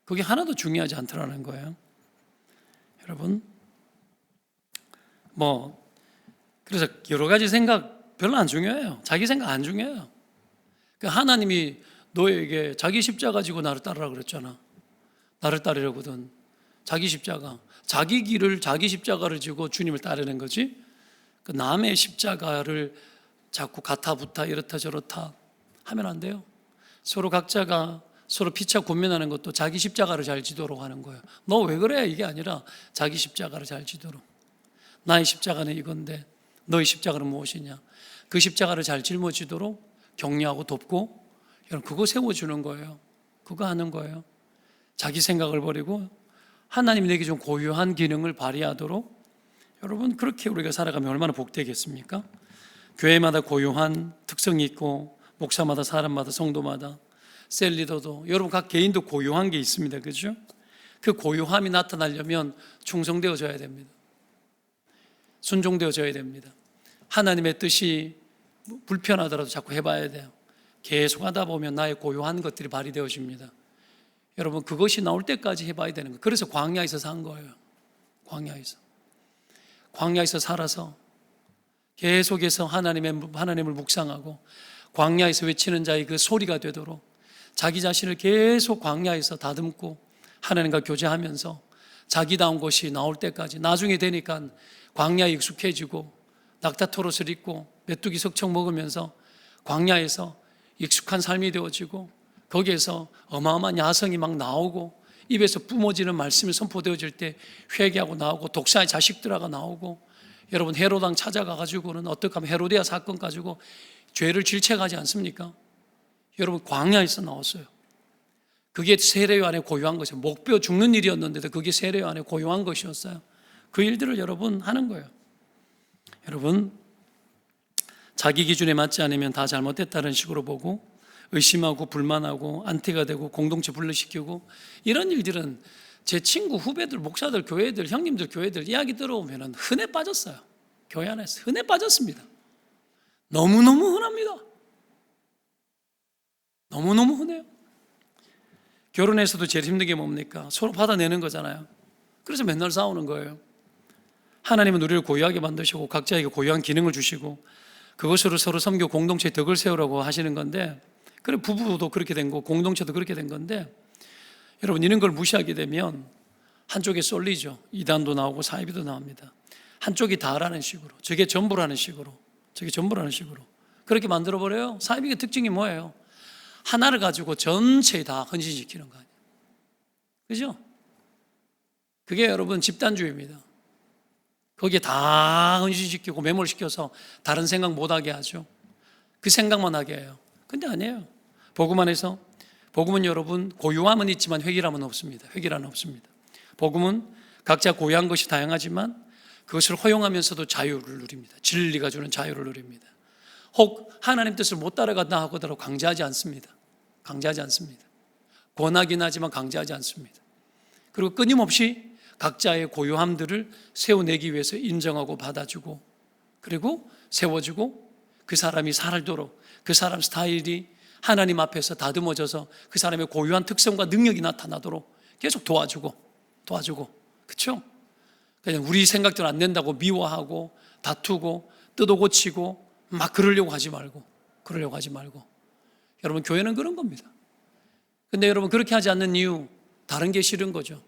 그게 하나도 중요하지 않더라는 거예요. 여러분 그래서 여러 가지 생각 별로 안 중요해요. 자기 생각 안 중요해요. 하나님이 너에게 자기 십자가 지고 나를 따르라 그랬잖아. 나를 따르려거든. 자기 십자가. 자기 길을 자기 십자가를 지고 주님을 따르는 거지. 남의 십자가를 자꾸 가타부타 이렇다 저렇다 하면 안 돼요. 서로 각자가 서로 피차 군면하는 것도 자기 십자가를 잘 지도록 하는 거예요. 너 왜 그래? 이게 아니라 자기 십자가를 잘 지도록. 나의 십자가는 이건데 너의 십자가는 무엇이냐? 그 십자가를 잘 짊어지도록 격려하고 돕고, 여러분 그거 세워주는 거예요. 그거 하는 거예요. 자기 생각을 버리고 하나님이 내게 좀 고유한 기능을 발휘하도록, 여러분 그렇게 우리가 살아가면 얼마나 복되겠습니까? 교회마다 고유한 특성이 있고, 목사마다, 사람마다, 성도마다, 셀리더도, 여러분 각 개인도 고유한 게 있습니다. 그죠? 그 고유함이 나타나려면 충성되어져야 됩니다. 순종되어져야 됩니다. 하나님의 뜻이 불편하더라도 자꾸 해봐야 돼요. 계속 하다 보면 나의 고유한 것들이 발휘되어집니다. 여러분 그것이 나올 때까지 해봐야 되는 거예요. 그래서 광야에서 산 거예요. 광야에서 살아서 계속해서 하나님을 묵상하고 광야에서 외치는 자의 그 소리가 되도록 자기 자신을 계속 광야에서 다듬고 하나님과 교제하면서 자기다운 것이 나올 때까지, 나중에 되니까 광야에 익숙해지고 낙타토롯을 입고 메뚜기 석청 먹으면서 광야에서 익숙한 삶이 되어지고, 거기에서 어마어마한 야성이 막 나오고, 입에서 뿜어지는 말씀이 선포되어질 때 회개하고 나오고, 독사의 자식들아가 나오고, 여러분 헤로당 찾아가가지고는 어떻게 하면 헤로디아 사건 가지고 죄를 질책하지 않습니까? 여러분 광야에서 나왔어요. 그게 세례요 안에 고유한 것이에요. 목베어 죽는 일이었는데도 그게 세례요 안에 고유한 것이었어요. 그 일들을 여러분 하는 거예요. 여러분 자기 기준에 맞지 않으면 다 잘못됐다는 식으로 보고 의심하고 불만하고 안티가 되고 공동체 분리시키고, 이런 일들은 제 친구, 후배들, 목사들, 교회들, 형님들, 교회들 이야기 들어오면 흔해 빠졌어요. 교회 안에서 흔해 빠졌습니다. 너무너무 흔합니다. 너무너무 흔해요. 결혼에서도 제일 힘든 게 뭡니까? 서로 받아내는 거잖아요. 그래서 맨날 싸우는 거예요. 하나님은 우리를 고유하게 만드시고 각자에게 고유한 기능을 주시고 그것으로 서로 섬겨 공동체의 덕을 세우라고 하시는 건데, 그래 부부도 그렇게 된 거고 공동체도 그렇게 된 건데, 여러분 이런 걸 무시하게 되면 한쪽에 쏠리죠. 이단도 나오고 사이비도 나옵니다. 한쪽이 다라는 식으로, 저게 전부라는 식으로, 저게 전부라는 식으로 그렇게 만들어버려요. 사이비의 특징이 뭐예요? 하나를 가지고 전체에 다 헌신시키는 거 아니에요. 그죠? 그게 여러분 집단주의입니다. 거기에 다 헌신시키고 매몰시켜서 다른 생각 못하게 하죠. 그 생각만 하게 해요. 근데 아니에요. 복음 안에서, 복음은 여러분 고유함은 있지만 획일함은 없습니다. 획일함은 없습니다. 복음은 각자 고유한 것이 다양하지만 그것을 허용하면서도 자유를 누립니다. 진리가 주는 자유를 누립니다. 혹 하나님 뜻을 못 따라간다 하고도 강제하지 않습니다. 강제하지 않습니다. 권하긴 하지만 강제하지 않습니다. 그리고 끊임없이 각자의 고유함들을 세워내기 위해서 인정하고 받아주고, 그리고 세워주고, 그 사람이 살도록 그 사람 스타일이 하나님 앞에서 다듬어져서 그 사람의 고유한 특성과 능력이 나타나도록 계속 도와주고 그렇죠? 그냥 우리 생각대로 안 된다고 미워하고 다투고 뜯어고치고 막 그러려고 하지 말고 여러분 교회는 그런 겁니다. 근데 여러분 그렇게 하지 않는 이유, 다른 게 싫은 거죠.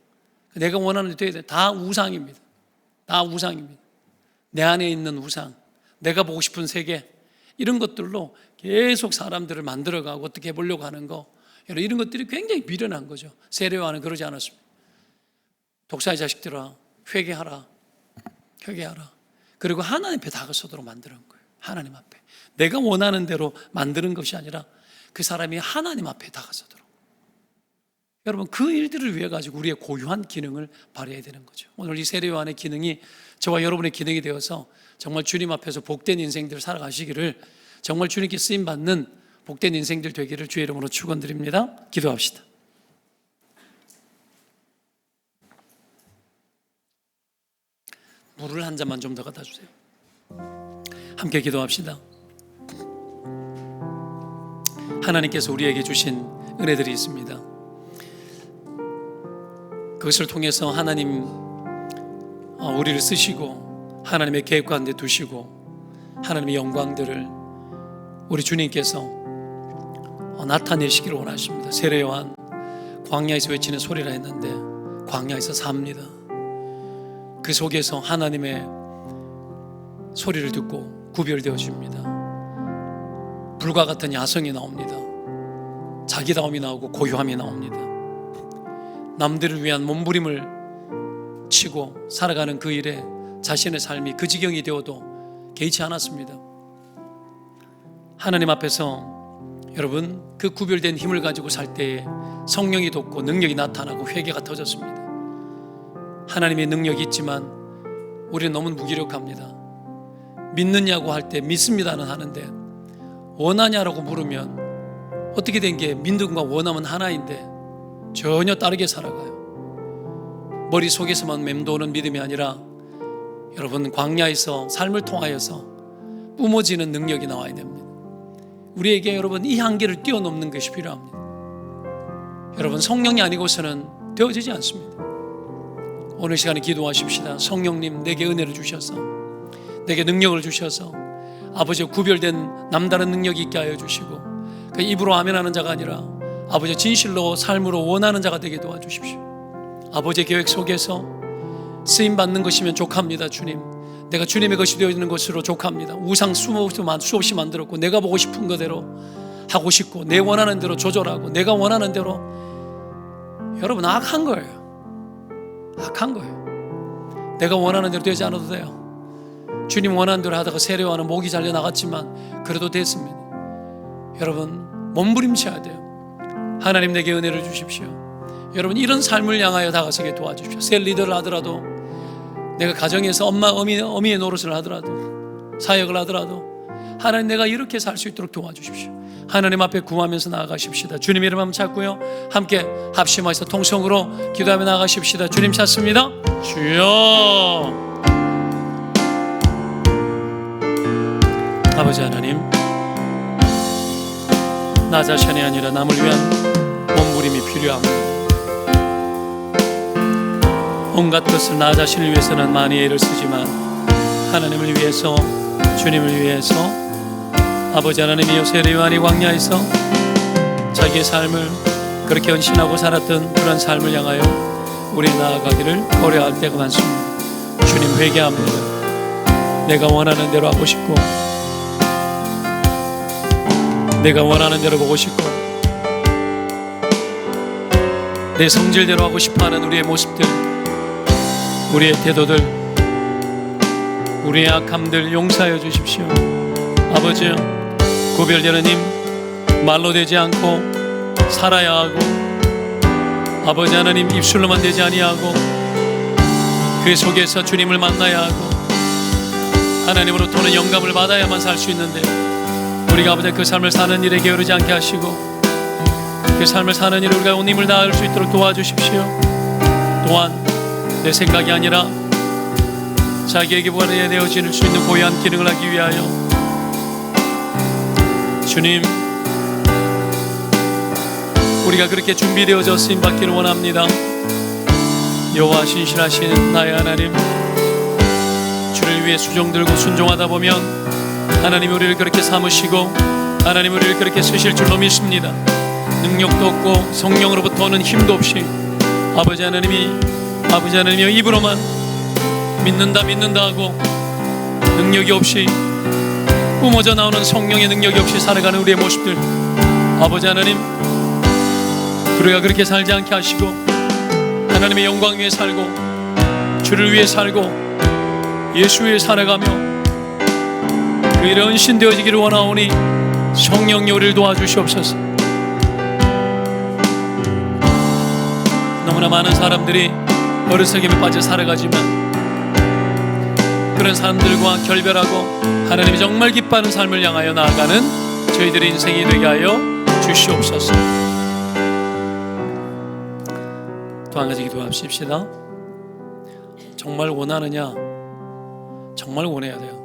내가 원하는 데 돼야 돼. 다 우상입니다. 다 우상입니다. 내 안에 있는 우상, 내가 보고 싶은 세계, 이런 것들로 계속 사람들을 만들어가고 어떻게 해보려고 하는 거, 이런 것들이 굉장히 미련한 거죠. 세례요한은 그러지 않았습니다. 독사의 자식들아, 회개하라. 그리고 하나님 앞에 다가서도록 만드는 거예요. 하나님 앞에 내가 원하는 대로 만드는 것이 아니라 그 사람이 하나님 앞에 다가서도록. 여러분 그 일들을 위해 가지고 우리의 고유한 기능을 발휘해야 되는 거죠. 오늘 이 세례요한의 기능이 저와 여러분의 기능이 되어서 정말 주님 앞에서 복된 인생들 살아가시기를, 정말 주님께 쓰임받는 복된 인생들 되기를 주의 이름으로 축원드립니다. 기도합시다. 물을 한 잔만 좀 더 갖다 주세요. 함께 기도합시다. 하나님께서 우리에게 주신 은혜들이 있습니다. 그것을 통해서 하나님 우리를 쓰시고 하나님의 계획 가운데 두시고 하나님의 영광들을 우리 주님께서 나타내시기를 원하십니다. 세례요한 광야에서 외치는 소리라 했는데 광야에서 삽니다. 그 속에서 하나님의 소리를 듣고 구별되어집니다. 불과 같은 야성이 나옵니다. 자기다움이 나오고 고요함이 나옵니다. 남들을 위한 몸부림을 치고 살아가는 그 일에 자신의 삶이 그 지경이 되어도 개의치 않았습니다. 하나님 앞에서 여러분 그 구별된 힘을 가지고 살 때에 성령이 돋고 능력이 나타나고 회개가 터졌습니다. 하나님의 능력이 있지만 우리는 너무 무기력합니다. 믿느냐고 할 때 믿습니다는 하는데 원하냐라고 물으면 어떻게 된 게 믿음과 원함은 하나인데 전혀 다르게 살아가요. 머릿속에서만 맴도는 믿음이 아니라 여러분 광야에서 삶을 통하여서 뿜어지는 능력이 나와야 됩니다. 우리에게 여러분 이 한계를 뛰어넘는 것이 필요합니다. 여러분 성령이 아니고서는 되어지지 않습니다. 오늘 시간에 기도하십시다. 성령님 내게 은혜를 주셔서 내게 능력을 주셔서 아버지의 구별된 남다른 능력이 있게 하여 주시고 그 입으로 아멘하는 자가 아니라 아버지의 진실로 삶으로 원하는 자가 되게 도와주십시오. 아버지의 계획 속에서 쓰임받는 것이면 족합니다. 주님, 내가 주님의 것이 되어지는 것으로 족합니다. 우상 수없이 만들었고 내가 보고 싶은 거대로 하고 싶고 내 원하는 대로 조절하고 내가 원하는 대로 여러분 악한 거예요. 악한 거예요. 내가 원하는 대로 되지 않아도 돼요. 주님 원하는 대로 하다가 세례와는 목이 잘려 나갔지만 그래도 됐습니다. 여러분 몸부림쳐야 돼요. 하나님 내게 은혜를 주십시오. 여러분 이런 삶을 향하여 다가서게 도와주십시오. 셀 리더를 하더라도 내가 가정에서 어미의 노릇을 하더라도 사역을 하더라도 하나님 내가 이렇게 살 수 있도록 도와주십시오. 하나님 앞에 구하면서 나아가십시다. 주님 이름 한번 찾고요, 함께 합심해서 통성으로 기도하며 나아가십시다. 주님 찾습니다. 주여. 아버지 하나님, 나 자신이 아니라 남을 위한 몸부림이 필요합니다. 온갖 것을 나 자신을 위해서는 많이 애를 쓰지만 하나님을 위해서, 주님을 위해서 아버지 하나님이 세례요한이 광야에서 자기의 삶을 그렇게 헌신하고 살았던 그런 삶을 향하여 우리 나아가기를 고려할 때가 많습니다. 주님 회개합니다. 내가 원하는 대로 하고 싶고 내가 원하는 대로 보고 싶고 내 성질대로 하고 싶어하는 우리의 모습들, 우리의 태도들, 우리의 악함들 용서하여 주십시오. 아버지, 구별되는 힘 말로 되지 않고 살아야 하고 아버지 하나님 입술로만 되지 아니하고 그 속에서 주님을 만나야 하고 하나님으로부터는 영감을 받아야만 살 수 있는데 우리가 아버지 그 삶을 사는 일에 게으르지 않게 하시고 그 삶을 사는 일에 우리가 온 힘을 다할 수 있도록 도와주십시오. 또한 내 생각이 아니라 자기에게 부활되어질 수 있는 고유한 기능을 하기 위하여 주님, 우리가 그렇게 준비되어져 쓰임받기를 원합니다. 여호와 신실하신 나의 하나님, 주를 위해 수종 들고 순종하다 보면 하나님 우리를 그렇게 삼으시고 하나님 우리를 그렇게 쓰실 줄로 믿습니다. 능력도 없고 성령으로부터 오는 힘도 없이 아버지 하나님이 입으로만 믿는다 하고 능력이 없이 뿜어져 나오는 성령의 능력이 없이 살아가는 우리의 모습들, 아버지 하나님 우리가 그렇게 살지 않게 하시고 하나님의 영광 위에 살고 주를 위해 살고 예수 위에 살아가며 그 일에 헌신되어지기를 원하오니 성령이 우리를 도와주시옵소서. 너무나 많은 사람들이 어리석임에 빠져 살아가지만 그런 사람들과 결별하고 하나님이 정말 기뻐하는 삶을 향하여 나아가는 저희들의 인생이 되게 하여 주시옵소서. 또 한 가지 기도합시다. 정말 원하느냐? 정말 원해야 돼요.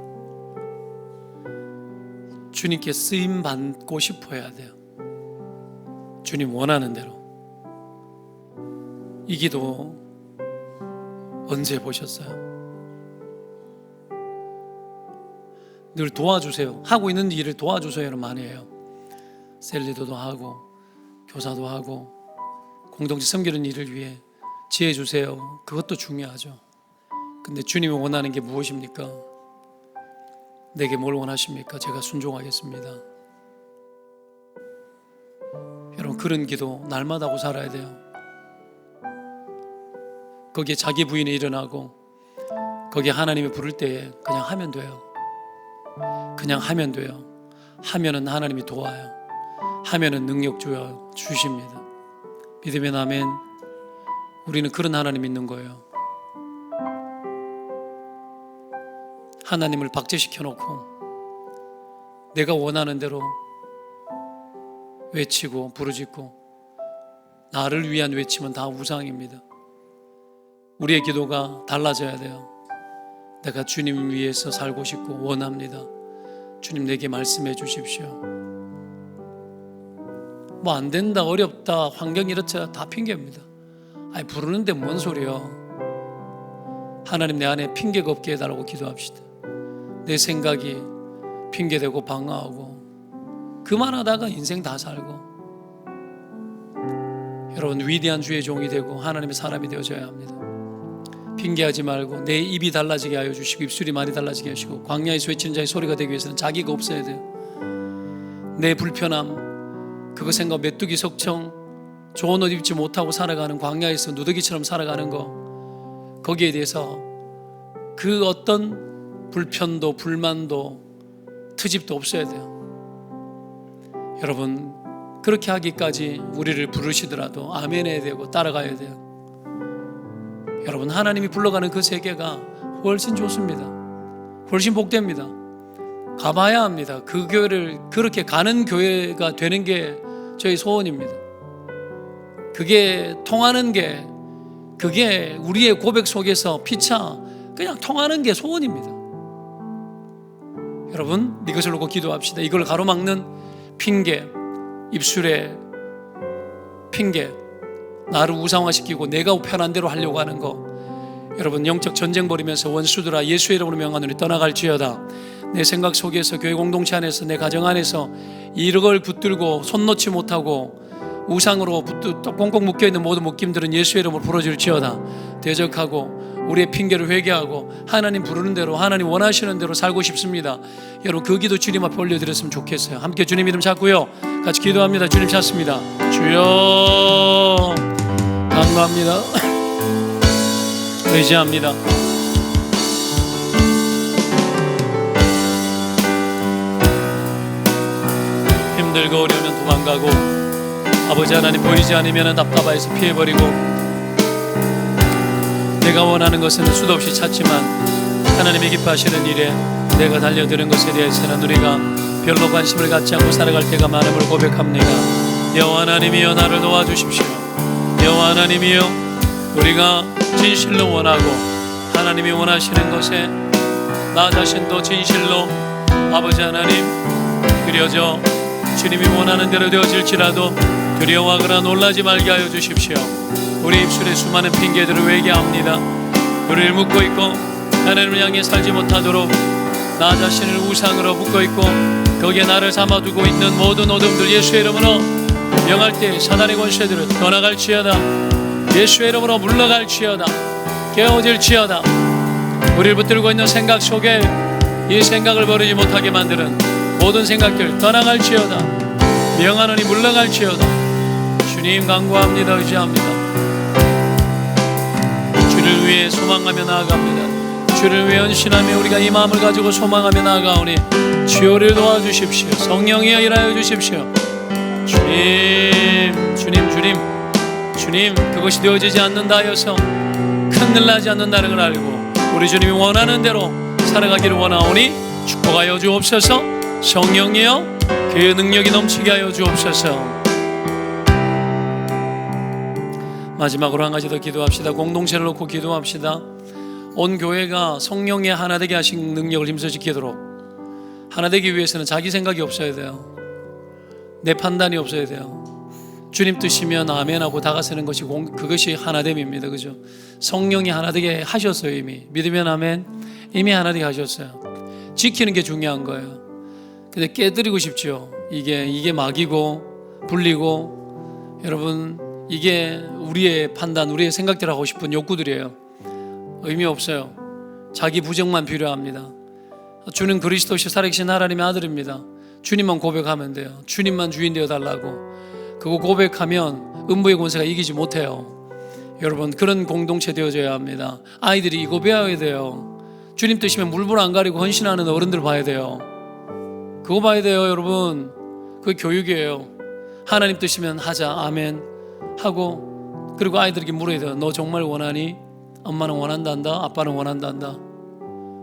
주님께 쓰임 받고 싶어 해야 돼요. 주님 원하는 대로. 이 기도 언제 보셨어요? 늘 도와주세요. 하고 있는 일을 도와주세요는 많이 해요. 셀리더도 하고 교사도 하고 공동체 섬기는 일을 위해 지혜 주세요. 그것도 중요하죠. 근데 주님이 원하는 게 무엇입니까? 내게 뭘 원하십니까? 제가 순종하겠습니다. 여러분 여러분, 그런 기도 날마다 하고 살아야 돼요. 거기에 자기 부인이 일어나고 거기에 하나님이 부를 때에 그냥 하면 돼요. 그냥 하면 돼요. 하면은 하나님이 도와요. 하면은 능력 주십니다. 믿으면 아멘. 우리는 그런 하나님 믿는 거예요. 하나님을 박제시켜 놓고 내가 원하는 대로 외치고 부르짖고, 나를 위한 외침은 다 우상입니다. 우리의 기도가 달라져야 돼요. 내가 주님 위해서 살고 싶고 원합니다. 주님, 내게 말씀해 주십시오. 뭐 안 된다, 어렵다, 환경이 이렇다, 다 핑계입니다. 아니, 부르는데 뭔 소리요? 하나님, 내 안에 핑계가 없게 해달라고 기도합시다. 내 생각이 핑계대고 방어하고 그만하다가 인생 다 살고, 여러분, 위대한 주의 종이 되고 하나님의 사람이 되어져야 합니다. 핑계하지 말고 내 입이 달라지게 하여 주시고 입술이 많이 달라지게 하시고, 광야에서 외치는 자의 소리가 되기 위해서는 자기가 없어야 돼요. 내 불편함, 그거 생각, 메뚜기 석청, 좋은 옷 입지 못하고 살아가는, 광야에서 누더기처럼 살아가는 거, 거기에 대해서 그 어떤 불편도 불만도 트집도 없어야 돼요. 여러분, 그렇게 하기까지 우리를 부르시더라도 아멘 해야 되고 따라가야 돼요. 여러분, 하나님이 불러가는 그 세계가 훨씬 좋습니다. 훨씬 복됩니다. 가봐야 합니다. 그 교회를, 그렇게 가는 교회가 되는 게 저희 소원입니다. 그게 통하는 게, 그게 우리의 고백 속에서 피차 그냥 통하는 게 소원입니다. 여러분, 이것을 놓고 기도합시다. 이걸 가로막는 핑계, 입술에 핑계, 나를 우상화시키고 내가 편한 대로 하려고 하는 거, 여러분, 영적 전쟁 벌이면서 원수들아 예수의 이름으로 명하노니 떠나갈지어다. 내 생각 속에서, 교회 공동체 안에서, 내 가정 안에서 이걸 붙들고 손 놓지 못하고 우상으로 꽁꽁 묶여있는 모든 묶임들은 예수의 이름으로 풀어질지어다. 대적하고 우리의 핑계를 회개하고 하나님 부르는 대로, 하나님 원하시는 대로 살고 싶습니다. 여러분, 그 기도 주님 앞에 올려드렸으면 좋겠어요. 함께 주님 이름 찾고요, 같이 기도합니다. 주님 찾습니다. 주여, 간구합니다. 의지합니다. 힘들고 어려우면 도망가고, 아버지 하나님 보이지 않으면 답답해서 피해버리고, 내가 원하는 것은 수도 없이 찾지만 하나님이 기뻐하시는 일에 내가 달려드는 것에 대해서는 우리가 별로 관심을 갖지 않고 살아갈 때가 많음을 고백합니다. 여호와 하나님이여, 나를 도와주십시오. 여호와 하나님이여, 우리가 진실로 원하고 하나님이 원하시는 것에 나 자신도 진실로 아버지 하나님 그려져 주님이 원하는 대로 되어질지라도 두려워하거나 놀라지 말게 하여 주십시오. 우리 입술에 수많은 핑계들을 회개합니다. 우리를 묶고 있고 하나님을 향해 살지 못하도록 나 자신을 우상으로 묶고 있고 거기에 나를 삼아두고 있는 모든 어둠들 예수의 이름으로 명할 때 사단의 권세들은 떠나갈지어다. 예수의 이름으로 물러갈지어다. 깨어질지어다. 우리를 붙들고 있는 생각 속에 이 생각을 버리지 못하게 만드는 모든 생각들 떠나갈지어다. 명하노니 물러갈지어다. 주님 간구합니다. 의지합니다. 주를 위해 소망하며 나아갑니다. 주를 위해 헌신하며 우리가 이 마음을 가지고 소망하며 나아가오니 주여를 도와주십시오. 성령이여 일하여 주십시오. 주님, 그것이 되어지지 않는다 하여서 큰일 나지 않는다는 걸 알고 우리 주님이 원하는 대로 살아가기를 원하오니 축복하여 주옵소서. 성령이여 그 능력이 넘치게 하여 주옵소서. 마지막으로 한 가지 더 기도합시다. 공동체를 놓고 기도합시다. 온 교회가 성령의 하나 되게 하신 능력을 힘써 지키도록, 하나 되기 위해서는 자기 생각이 없어야 돼요. 내 판단이 없어야 돼요. 주님 뜻이면 아멘하고 다가서는 것이 그것이 하나됨입니다. 그죠? 성령이 하나 되게 하셨어요. 이미 믿으면 아멘. 이미 하나 되게 하셨어요. 지키는 게 중요한 거예요. 근데 깨드리고 싶죠. 이게 막이고 불리고, 여러분, 이게 우리의 판단, 우리의 생각대로 하고 싶은 욕구들이에요. 의미 없어요. 자기 부정만 필요합니다. 주는 그리스도시 살아계신 하나님의 아들입니다. 주님만 고백하면 돼요. 주님만 주인 되어 달라고. 그거 고백하면 음부의 권세가 이기지 못해요. 여러분, 그런 공동체 되어져야 합니다. 아이들이 이거 배워야 돼요. 주님 뜻이면 물불 안 가리고 헌신하는 어른들 봐야 돼요. 그거 봐야 돼요, 여러분. 그게 교육이에요. 하나님 뜻이면 하자, 아멘 하고, 그리고 아이들에게 물어야 돼요. 너 정말 원하니? 엄마는 원한단다, 아빠는 원한단다.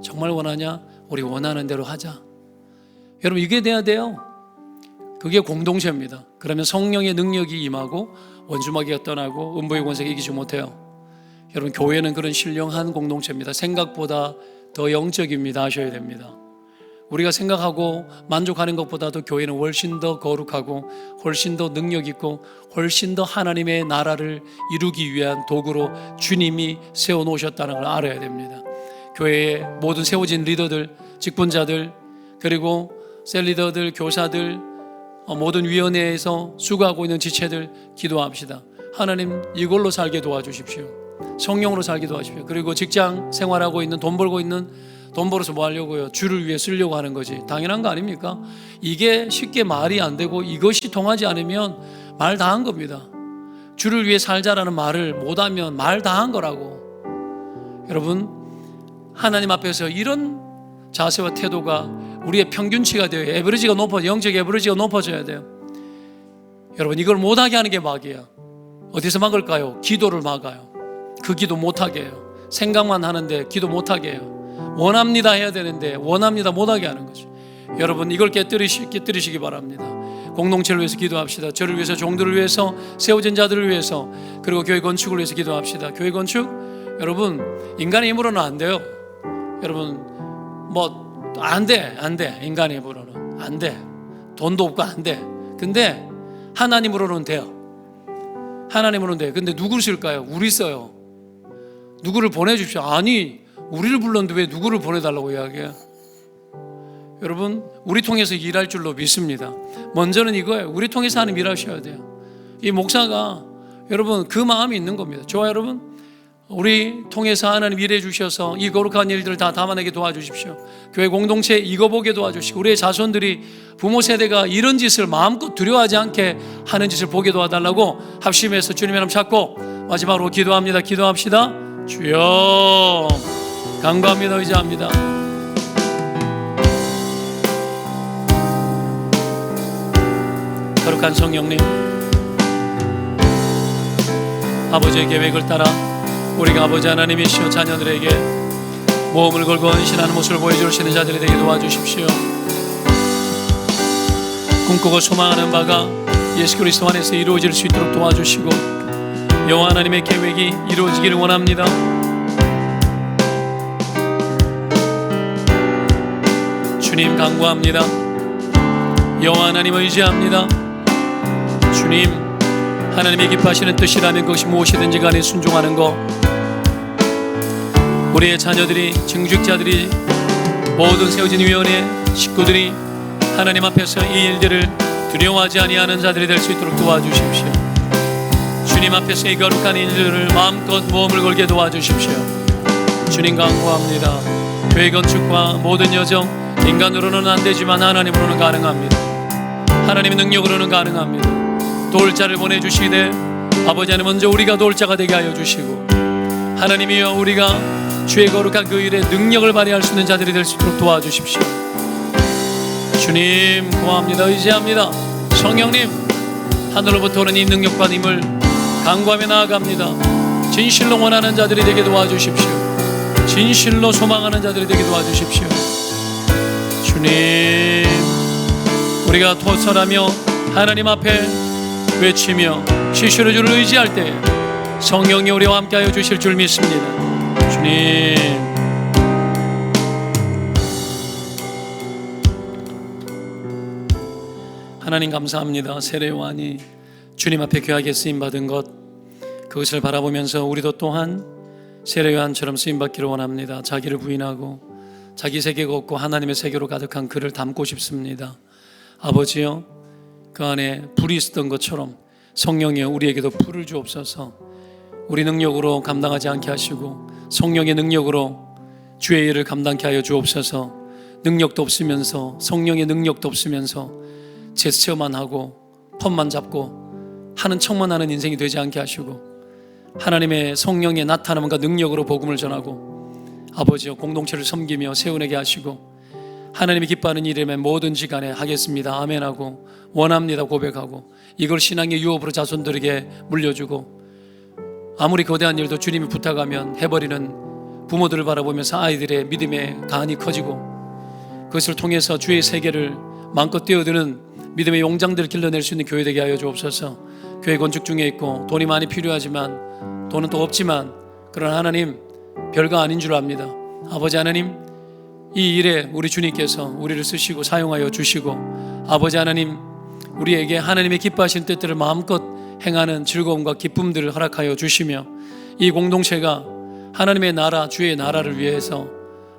정말 원하냐? 우리 원하는 대로 하자. 여러분, 이게 돼야 돼요. 그게 공동체입니다. 그러면 성령의 능력이 임하고 원수마귀가 떠나고 음부의 권세가 이기지 못해요. 여러분, 교회는 그런 신령한 공동체입니다. 생각보다 더 영적입니다. 아셔야 됩니다. 우리가 생각하고 만족하는 것보다도 교회는 훨씬 더 거룩하고 훨씬 더 능력 있고 훨씬 더 하나님의 나라를 이루기 위한 도구로 주님이 세워놓으셨다는 걸 알아야 됩니다. 교회에 모든 세워진 리더들, 직분자들, 그리고 셀리더들, 교사들, 모든 위원회에서 수고하고 있는 지체들 기도합시다. 하나님, 이걸로 살게 도와주십시오. 성령으로 살게 도와주십시오. 그리고 직장 생활하고 있는, 돈 벌고 있는, 돈 벌어서 뭐 하려고요? 주를 위해 쓰려고 하는 거지. 당연한 거 아닙니까? 이게 쉽게 말이 안 되고 이것이 통하지 않으면 말 다 한 겁니다. 주를 위해 살자라는 말을 못하면 말 다 한 거라고. 여러분, 하나님 앞에서 이런 자세와 태도가 우리의 평균치가 되어요. 에버리지가 높아져, 영적 에버리지가 높아져야 돼요. 여러분, 이걸 못하게 하는 게 마귀야. 어디서 막을까요? 기도를 막아요. 그 기도 못하게 해요. 생각만 하는데 기도 못하게 해요. 원합니다 해야 되는데 원합니다 못하게 하는 거죠. 여러분, 이걸 깨뜨리시기 바랍니다. 공동체를 위해서 기도합시다. 저를 위해서, 종들을 위해서, 세워진 자들을 위해서, 그리고 교회 건축을 위해서 기도합시다. 교회 건축, 여러분, 인간의 힘으로는 안 돼요. 여러분, 안 돼. 인간의 힘으로는 안 돼. 돈도 없고 안 돼. 근데 하나님으로는 돼요. 하나님으로는 돼요. 근데 누구를 쓸까요? 우리 써요. 누구를 보내주십시오. 아니, 우리를 불렀는데 왜 누구를 보내달라고 이야기해요? 여러분, 우리 통해서 일할 줄로 믿습니다. 먼저는 이거예요. 우리 통해서 하나님 일하셔야 돼요. 이 목사가, 여러분, 그 마음이 있는 겁니다. 좋아요, 여러분? 우리 통해서 하나님 일해 주셔서 이 거룩한 일들을 다 담아내게 도와주십시오. 교회 공동체 이거 보게 도와주시고, 우리의 자손들이, 부모 세대가 이런 짓을 마음껏 두려워하지 않게 하는 짓을 보게 도와달라고 합심해서 주님의 이름 찾고 마지막으로 기도합니다. 기도합시다. 주여, 간구합니다. 의지합니다. 거룩한 성령님, 아버지의 계획을 따라 우리가 아버지 하나님이시여 자녀들에게 모험을 걸고 헌신하는 모습을 보여주시는 자들이 되게 도와주십시오. 꿈꾸고 소망하는 바가 예수 그리스도 안에서 이루어질 수 있도록 도와주시고, 여호와 하나님의 계획이 이루어지기를 원합니다. 주님 간구합니다. 여호와 하나님 의지합니다. 주님, 하나님의 기뻐하시는 뜻이라면 그것이 무엇이든지 간에 순종하는 것, 우리의 자녀들이, 증직자들이, 모든 세워진 위원회 식구들이 하나님 앞에서 이 일들을 두려워하지 아니하는 자들이 될 수 있도록 도와주십시오. 주님 앞에서 이 거룩한 일들을 마음껏 모험을 걸게 도와주십시오. 주님 간구합니다. 교회 건축과 모든 여정, 인간으로는 안 되지만 하나님으로는 가능합니다. 하나님의 능력으로는 가능합니다. 도울 자를 보내주시되 아버지 하나님, 먼저 우리가 도울 자가 되게 하여 주시고, 하나님이여, 우리가 주의 거룩한 그 일에 능력을 발휘할 수 있는 자들이 될 수 있도록 도와주십시오. 주님 고맙습니다. 의지합니다. 성령님, 하늘로부터 오는 이 능력과 힘을 간구하며 나아갑니다. 진실로 원하는 자들이 되게 도와주십시오. 진실로 소망하는 자들이 되게 도와주십시오. 주님, 우리가 토설하며 하나님 앞에 외치며 시시로 주를 의지할 때 성령이 우리와 함께하여 주실 줄 믿습니다. 주님, 하나님 감사합니다. 세례 요한이 주님 앞에 귀하게 쓰임받은 것, 그것을 바라보면서 우리도 또한 세례 요한처럼 쓰임받기를 원합니다. 자기를 부인하고 자기 세계가 없고 하나님의 세계로 가득한 그를 담고 싶습니다. 아버지여, 그 안에 불이 있었던 것처럼 성령이여, 우리에게도 불을 주옵소서. 우리 능력으로 감당하지 않게 하시고 성령의 능력으로 주의 일을 감당케 하여 주옵소서. 능력도 없으면서, 성령의 능력도 없으면서 제스처만 하고 폰만 잡고 하는 척만 하는 인생이 되지 않게 하시고 하나님의 성령의 나타남과 능력으로 복음을 전하고 아버지여 공동체를 섬기며 세워내게 하시고 하나님이 기뻐하는 일이면 뭐든지 간에 하겠습니다 아멘하고 원합니다 고백하고 이걸 신앙의 유업으로 자손들에게 물려주고 아무리 거대한 일도 주님이 부탁하면 해버리는 부모들을 바라보면서 아이들의 믿음의 간이 커지고 그것을 통해서 주의 세계를 마음껏 뛰어드는 믿음의 용장들을 길러낼 수 있는 교회 되게 하여 주옵소서. 교회 건축 중에 있고 돈이 많이 필요하지만 돈은 또 없지만 그러나 하나님 별거 아닌 줄 압니다. 아버지 하나님 이 일에 우리 주님께서 우리를 쓰시고 사용하여 주시고 아버지 하나님 우리에게 하나님의 기뻐하신 뜻들을 마음껏 행하는 즐거움과 기쁨들을 허락하여 주시며 이 공동체가 하나님의 나라 주의 나라를 위해서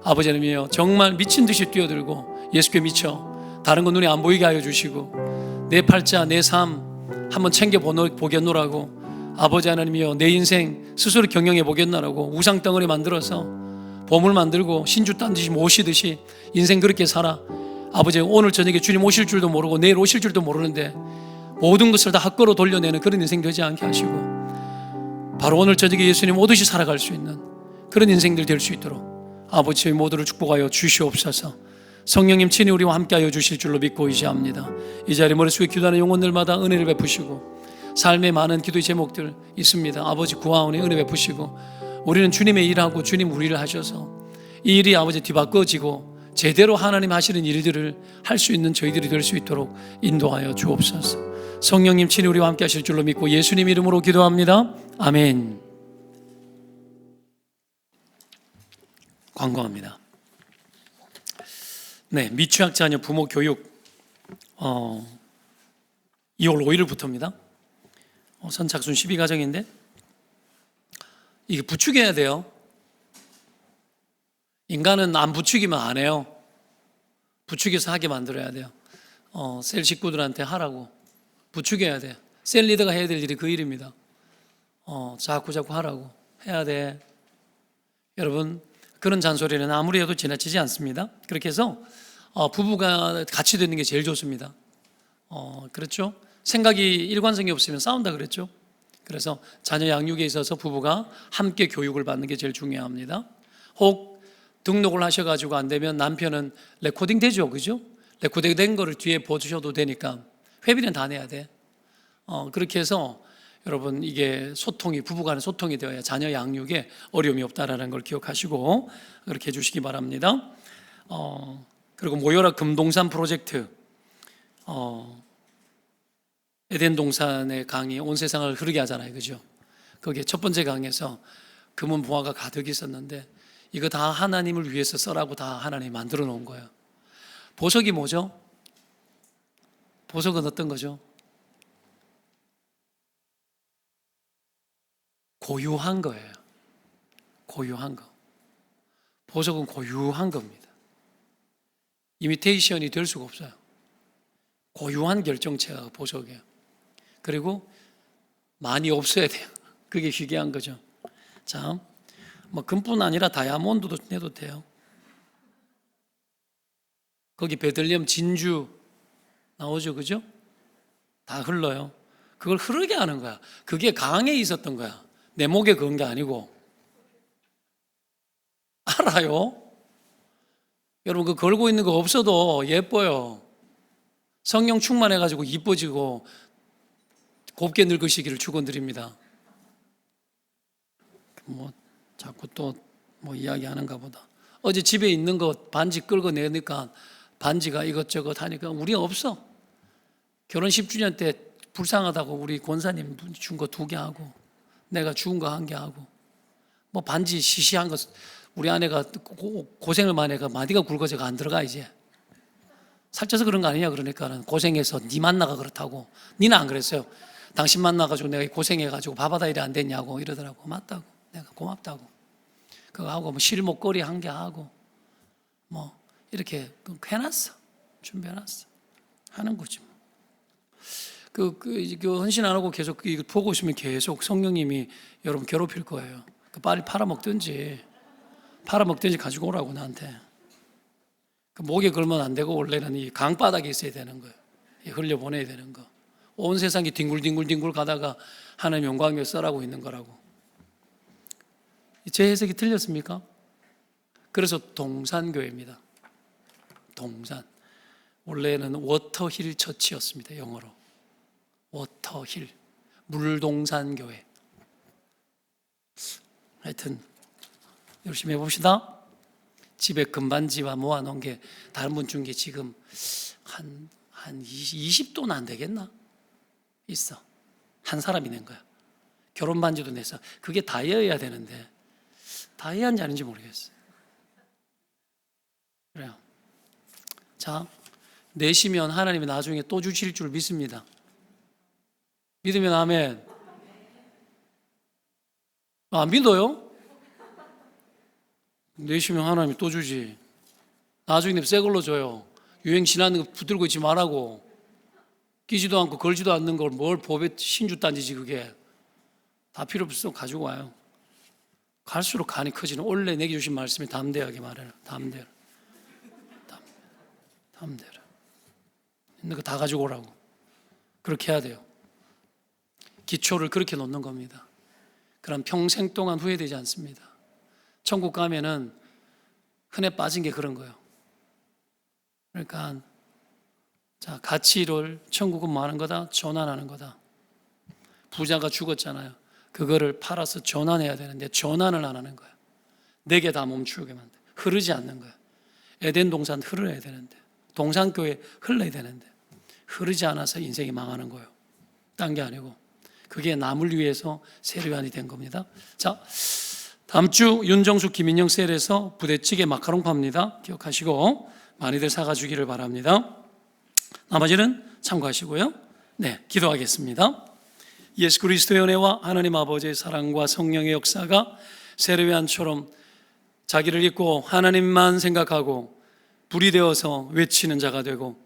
아버지 하나님이여 정말 미친 듯이 뛰어들고 예수께 미쳐 다른 건 눈에 안 보이게 하여 주시고 내 팔자 내 삶 한번 챙겨보겠노라고 아버지 하나님이여 내 인생 스스로 경영해 보겠노라고 우상 덩어리 만들어서 보물 만들고 신주 딴 듯이 모시듯이 인생 그렇게 살아 아버지 오늘 저녁에 주님 오실 줄도 모르고 내일 오실 줄도 모르는데 모든 것을 다 헛걸어 돌려내는 그런 인생 되지 않게 하시고 바로 오늘 저녁에 예수님 오듯이 살아갈 수 있는 그런 인생들 될 수 있도록 아버지 저희 모두를 축복하여 주시옵소서. 성령님 친히 우리와 함께하여 주실 줄로 믿고 의지합니다. 이 자리에 머릿속에 기도하는 영혼들마다 은혜를 베푸시고 삶의 많은 기도의 제목들 있습니다. 아버지 구하오니 은혜 베푸시고 우리는 주님의 일하고 주님 우리를 하셔서 이 일이 아버지 뒤바꿔지고 제대로 하나님 하시는 일들을 할 수 있는 저희들이 될 수 있도록 인도하여 주옵소서. 성령님 친히 우리와 함께 하실 줄로 믿고 예수님 이름으로 기도합니다. 아멘. 광고합니다. 네, 미취학 자녀 부모 교육 2월 5일부터입니다. 선착순 12가정인데 이게 부추겨야 돼요. 인간은 안 부추기면 안 해요. 부추겨서 하게 만들어야 돼요. 셀 식구들한테 하라고 부추겨야 돼요. 셀 리더가 해야 될 일이 그 일입니다. 자꾸 하라고 해야 돼. 여러분 그런 잔소리는 아무리 해도 지나치지 않습니다. 그렇게 해서 부부가 같이 되는 게 제일 좋습니다. 그렇죠? 생각이 일관성이 없으면 싸운다 그랬죠. 그래서 자녀 양육에 있어서 부부가 함께 교육을 받는 게 제일 중요합니다. 혹 등록을 하셔가지고 안 되면 남편은 레코딩 되죠, 그죠? 레코딩 된 거를 뒤에 보셔도 되니까 회비는 다 내야 돼. 그렇게 해서 여러분 이게 소통이 부부간의 소통이 되어야 자녀 양육에 어려움이 없다라는 걸 기억하시고 그렇게 해주시기 바랍니다. 그리고 모여라 금동산 프로젝트 에덴 동산의 강이 온 세상을 흐르게 하잖아요, 그죠? 거기에 첫 번째 강에서 금은 보화가 가득 있었는데 이거 다 하나님을 위해서 써라고 다 하나님이 만들어 놓은 거예요. 보석이 뭐죠? 보석은 어떤 거죠? 고유한 거예요. 고유한 거. 보석은 고유한 겁니다. 이미테이션이 될 수가 없어요. 고유한 결정체가 보석이에요. 그리고 많이 없어야 돼요. 그게 희귀한 거죠. 자, 뭐 금뿐 아니라 다이아몬드도 내도 돼요. 거기 베들레헴 진주 나오죠, 그죠? 다 흘러요. 그걸 흐르게 하는 거야. 그게 강에 있었던 거야. 내 목에 그런 게 아니고. 알아요? 여러분 그 걸고 있는 거 없어도 예뻐요. 성령 충만해가지고 이뻐지고 곱게 늙으시기를 축원드립니다. 뭐 자꾸 또 뭐 이야기하는가 보다. 어제 집에 있는 거 반지 끌고 내니까 반지가 이것저것 하니까 우리 없어. 결혼 10주년 때 불쌍하다고 우리 권사님 준 거 2개 하고 내가 주운 거 1개 하고 뭐 반지 시시한 거 우리 아내가 고생을 많이 해가 마디가 굵어져가 안 들어가 이제. 살쪄서 그런 거 아니냐 그러니까 고생해서 니 만나가 그렇다고. 니는 안 그랬어요. 당신 만나가지고 내가 고생해가지고 밥하다 일이 안 됐냐고 이러더라고. 맞다고. 내가 고맙다고. 그거 하고 뭐 실목걸이 1개 하고 뭐 이렇게 해놨어. 준비해놨어. 하는 거지 뭐. 그 헌신 안 하고 계속 이거 보고 있으면 계속 성령님이 여러분 괴롭힐 거예요. 빨리 팔아먹든지 가지고 오라고 나한테. 그 목에 걸면 안 되고 원래는 이 강바닥에 있어야 되는 거예요. 흘려보내야 되는 거. 온 세상이 뒹굴뒹굴 가다가 하나님 영광에 써라고 있는 거라고. 제 해석이 틀렸습니까? 그래서 동산교회입니다. 동산. 원래는 워터힐 처치였습니다. 영어로 워터힐, 물동산교회. 하여튼 열심히 해봅시다. 집에 금반지와 모아놓은 게 다른 분 준 게 지금 한 20도는 안 되겠나? 있어. 한 사람이 낸 거야. 결혼 반지도 냈어. 그게 다이아여야 되는데 다이아인지 아닌지 모르겠어요. 그래요. 자, 내시면 하나님이 나중에 또 주실 줄 믿습니다. 믿으면 아멘. 안 믿어요? 내시면 하나님이 또 주지. 나중에 새 걸로 줘요. 유행 지나는 거 붙들고 있지 말라고. 끼지도 않고 걸지도 않는 걸 뭘 법에 신주 딴지지. 그게 다 필요 없어. 가지고 와요. 갈수록 간이 커지는. 원래 내게 주신 말씀이 담대하게 말해요. 담대로 있는 거 다 가지고 오라고. 그렇게 해야 돼요. 기초를 그렇게 놓는 겁니다. 그럼 평생 동안 후회되지 않습니다. 천국 가면은 흔해 빠진 게 그런 거예요. 그러니까 자, 가치를 천국은 뭐 하는 거다? 전환하는 거다. 부자가 죽었잖아요. 그거를 팔아서 전환해야 되는데 전환을 안 하는 거야. 내게 다 멈추게 만들. 흐르지 않는 거야. 에덴 동산 흘러야 되는데, 동산교회 흘러야 되는데 흐르지 않아서 인생이 망하는 거예요. 딴 게 아니고 그게 남을 위해서 세례요한이 된 겁니다. 자, 다음 주 윤정수 김인영 셀에서 부대찌개 마카롱 팝니다. 기억하시고 많이들 사가주기를 바랍니다. 나머지는 참고하시고요. 네, 기도하겠습니다. 예수 그리스도의 은혜와 하나님 아버지의 사랑과 성령의 역사가 세례요한처럼 자기를 잊고 하나님만 생각하고 불이 되어서 외치는 자가 되고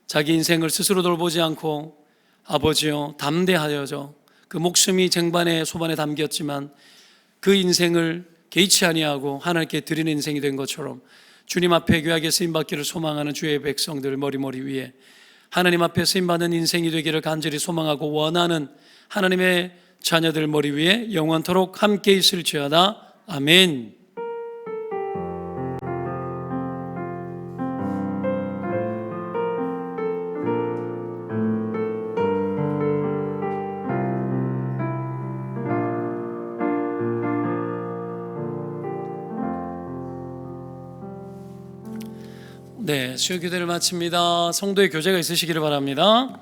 자기 인생을 스스로 돌보지 않고 아버지여 담대하여져 그 목숨이 쟁반에 소반에 담겼지만 그 인생을 개의치 아니하고 하나님께 드리는 인생이 된 것처럼 주님 앞에 귀하게 쓰임받기를 소망하는 주의 백성들 머리머리 위에 하나님 앞에 쓰임받는 인생이 되기를 간절히 소망하고 원하는 하나님의 자녀들 머리 위에 영원토록 함께 있을지어다. 아멘. 네, 수요 기도를 마칩니다. 성도의 교제가 있으시기를 바랍니다.